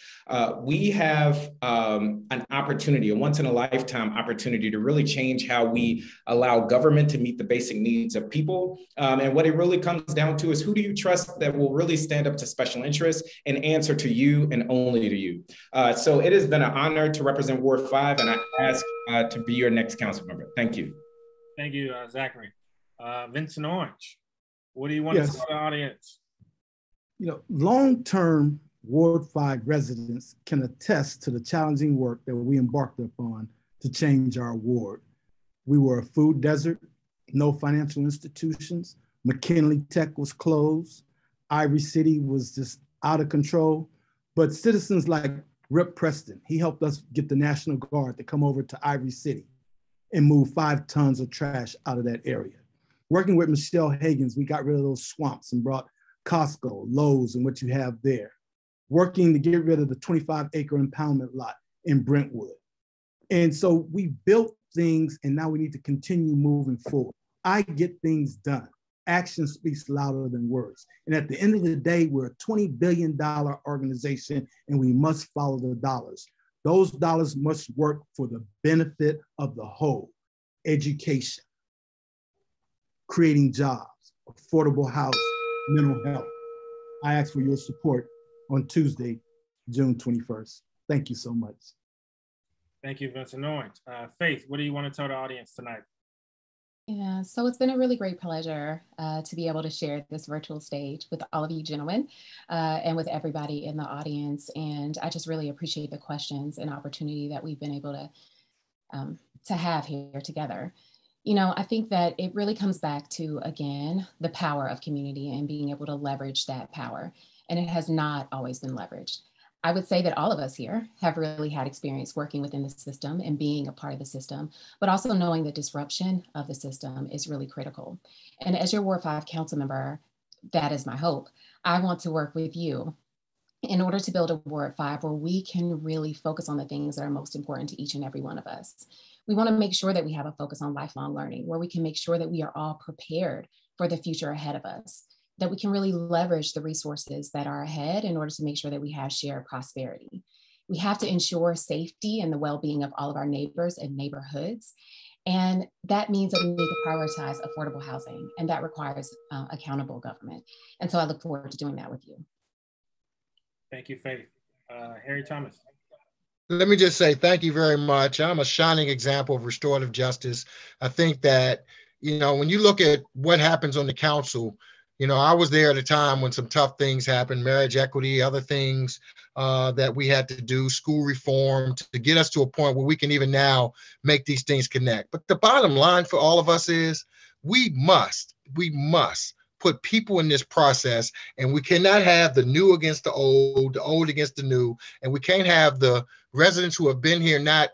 S6: We have an opportunity, a once in a lifetime opportunity to really change how we allow government to meet the basic needs of people. And what it really comes down to is, who do you trust that will really stand up to special interests and answer to you and only to you? So it has been an honor to represent Ward 5, and I ask to be your next council member. Thank you.
S2: Thank you, Zachary. Vincent Orange, what do you want to tell the audience?
S3: You know, long-term Ward 5 residents can attest to the challenging work that we embarked upon to change our ward. We were a food desert, no financial institutions. McKinley Tech was closed. Ivory City was just out of control. But citizens like Rip Preston, he helped us get the National Guard to come over to Ivory City and move 5 tons of trash out of that area. Working with Michelle Higgins, we got rid of those swamps and brought Costco, Lowe's, and what you have there. Working to get rid of the 25-acre impoundment lot in Brentwood. And so we built things, and now we need to continue moving forward. I get things done. Action speaks louder than words. And at the end of the day, we're a $20 billion organization, and we must follow the dollars. Those dollars must work for the benefit of the whole. Education, creating jobs, affordable housing, mental health. I ask for your support on Tuesday, June 21st. Thank you so much.
S2: Thank you, Vincent Orange. Faith, what do you want to tell the audience tonight?
S1: Yeah, so it's been a really great pleasure to be able to share this virtual stage with all of you gentlemen and with everybody in the audience. And I just really appreciate the questions and opportunity that we've been able to have here together. You know, I think that it really comes back to, again, the power of community and being able to leverage that power. And it has not always been leveraged. I would say that all of us here have really had experience working within the system and being a part of the system, but also knowing the disruption of the system is really critical. And as your Ward 5 council member, that is my hope. I want to work with you in order to build a Ward 5 where we can really focus on the things that are most important to each and every one of us. We want to make sure that we have a focus on lifelong learning, where we can make sure that we are all prepared for the future ahead of us, that we can really leverage the resources that are ahead in order to make sure that we have shared prosperity. We have to ensure safety and the well-being of all of our neighbors and neighborhoods. And that means that we need to prioritize affordable housing, and that requires accountable government. And so I look forward to doing that with you.
S2: Thank you, Faith. Harry Thomas.
S4: Let me just say thank you very much. I'm a shining example of restorative justice. I think that, you know, when you look at what happens on the council, you know, I was there at a time when some tough things happened, marriage equity, other things that we had to do, school reform, to get us to a point where we can even now make these things connect. But the bottom line for all of us is we must put people in this process, and we cannot have the new against the old against the new, and we can't have the residents who have been here not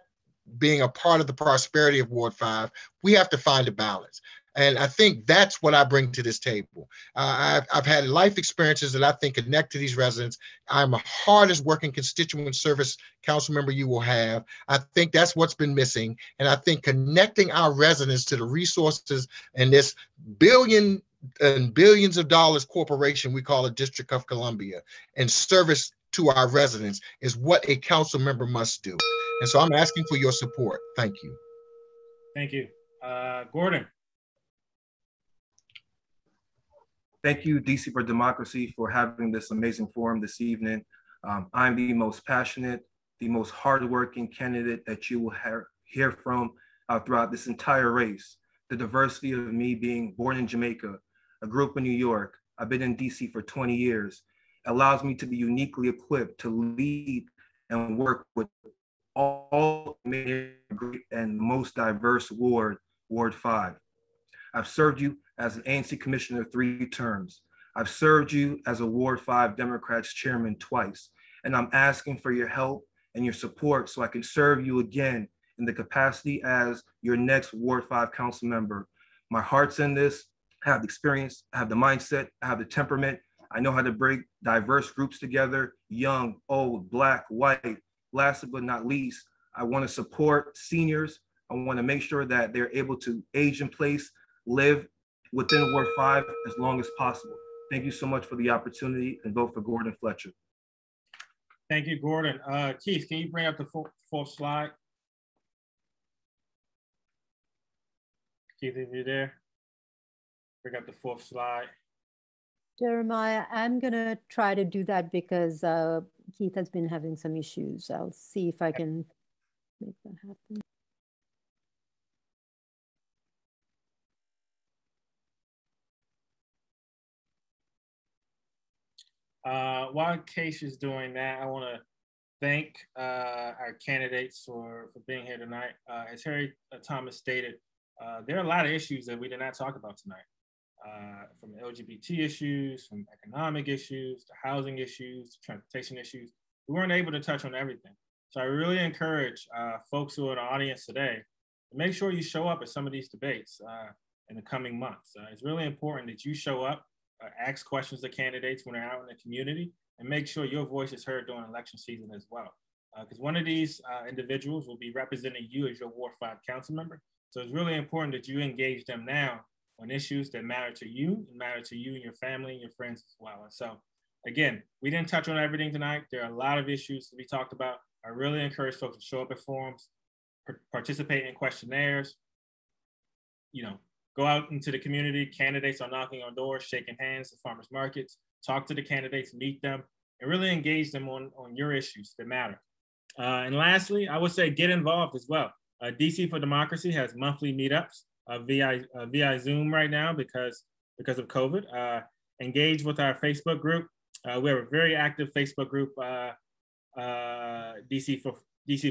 S4: being a part of the prosperity of Ward 5. We have to find a balance. And I think that's what I bring to this table. I've had life experiences that I think connect to these residents. I'm the hardest working constituent service council member you will have. I think that's what's been missing. And I think connecting our residents to the resources and this billion and billions of dollars corporation we call the District of Columbia and service to our residents is what a council member must do. And so I'm asking for your support. Thank you.
S2: Thank you. Gordon.
S5: Thank you, DC for Democracy, for having this amazing forum this evening. I'm the most passionate, the most hardworking candidate that you will hear from throughout this entire race. The diversity of me being born in Jamaica, I grew up in New York, I've been in DC for 20 years, allows me to be uniquely equipped to lead and work with all great and most diverse Ward 5. I've served you as an ANC commissioner 3 terms. I've served you as a Ward 5 Democrats chairman twice, and I'm asking for your help and your support so I can serve you again in the capacity as your next Ward 5 council member. My heart's in this. I have the experience, I have the mindset, I have the temperament. I know how to bring diverse groups together, young, old, black, white. Last but not least, I want to support seniors. I want to make sure that they're able to age in place, live within Ward 5 as long as possible. Thank you so much for the opportunity, and vote for Gordon Fletcher.
S2: Thank you, Gordon. Keith, can you bring up the fourth slide? Keith, if you're there, bring up the fourth slide.
S7: Jeremiah, I'm gonna try to do that because Keith has been having some issues. I'll see if I can make that happen.
S2: While Case is doing that, I want to thank our candidates for being here tonight. As Harry Thomas stated, there are a lot of issues that we did not talk about tonight, from LGBT issues, from economic issues, to housing issues, to transportation issues. We weren't able to touch on everything. So I really encourage folks who are in the audience today to make sure you show up at some of these debates in the coming months. It's really important that you show up, ask questions to candidates when they're out in the community, and make sure your voice is heard during election season as well. Because one of these individuals will be representing you as your Ward 5 council member. So it's really important that you engage them now on issues that matter to you and your family and your friends as well. And so again, we didn't touch on everything tonight. There are a lot of issues to be talked about. I really encourage folks to show up at forums, participate in questionnaires, go out into the community. Candidates are knocking on doors, shaking hands at farmers markets, talk to the candidates, meet them, and really engage them on your issues that matter. And lastly, I would say get involved as well. DC for Democracy has monthly meetups via Zoom right now because of COVID. Engage with our Facebook group. We have a very active Facebook group, DC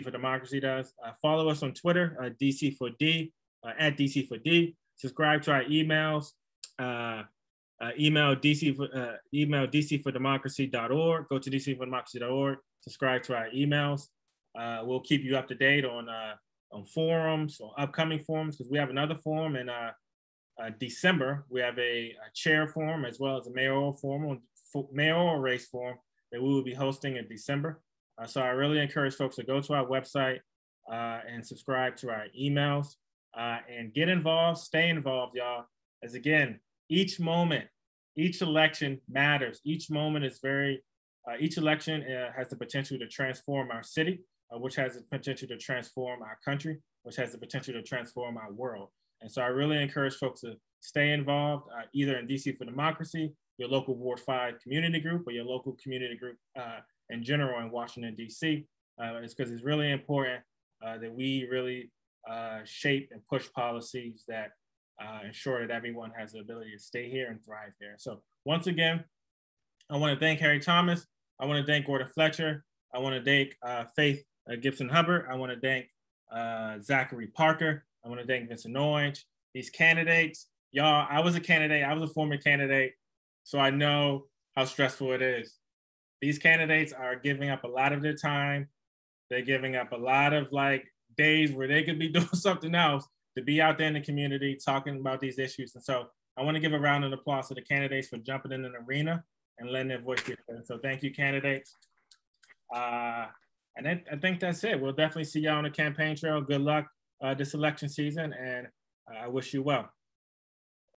S2: for Democracy does. Follow us on Twitter, DC for D, at DC for D. Subscribe to our emails. Email dcfordemocracy.org. Go to dcfordemocracy.org. Subscribe to our emails. We'll keep you up to date on forums, on upcoming forums, because we have another forum in December. We have a chair forum as well as a mayoral race forum that we will be hosting in December. So I really encourage folks to go to our website and subscribe to our emails and get involved, stay involved, y'all. As again, each moment, each election matters. Each moment is each election has the potential to transform our city, which has the potential to transform our country, which has the potential to transform our world. And so I really encourage folks to stay involved, either in DC for Democracy, your local Ward 5 community group, or your local community group in general in Washington, DC. It's because it's really important that we really shape and push policies that ensure that everyone has the ability to stay here and thrive here. So once again, I want to thank Harry Thomas. I want to thank Gordon Fletcher. I want to thank Faith Gibson Hubbard. I want to thank Zachary Parker. I want to thank Vincent Orange. These candidates, y'all, I was a candidate. I was a former candidate. So I know how stressful it is. These candidates are giving up a lot of their time. They're giving up a lot of days where they could be doing something else to be out there in the community talking about these issues. And so I want to give a round of applause to the candidates for jumping in an arena and letting their voice be heard. So thank you, candidates. And I think that's it. We'll definitely see y'all on the campaign trail. Good luck this election season, and I wish you well.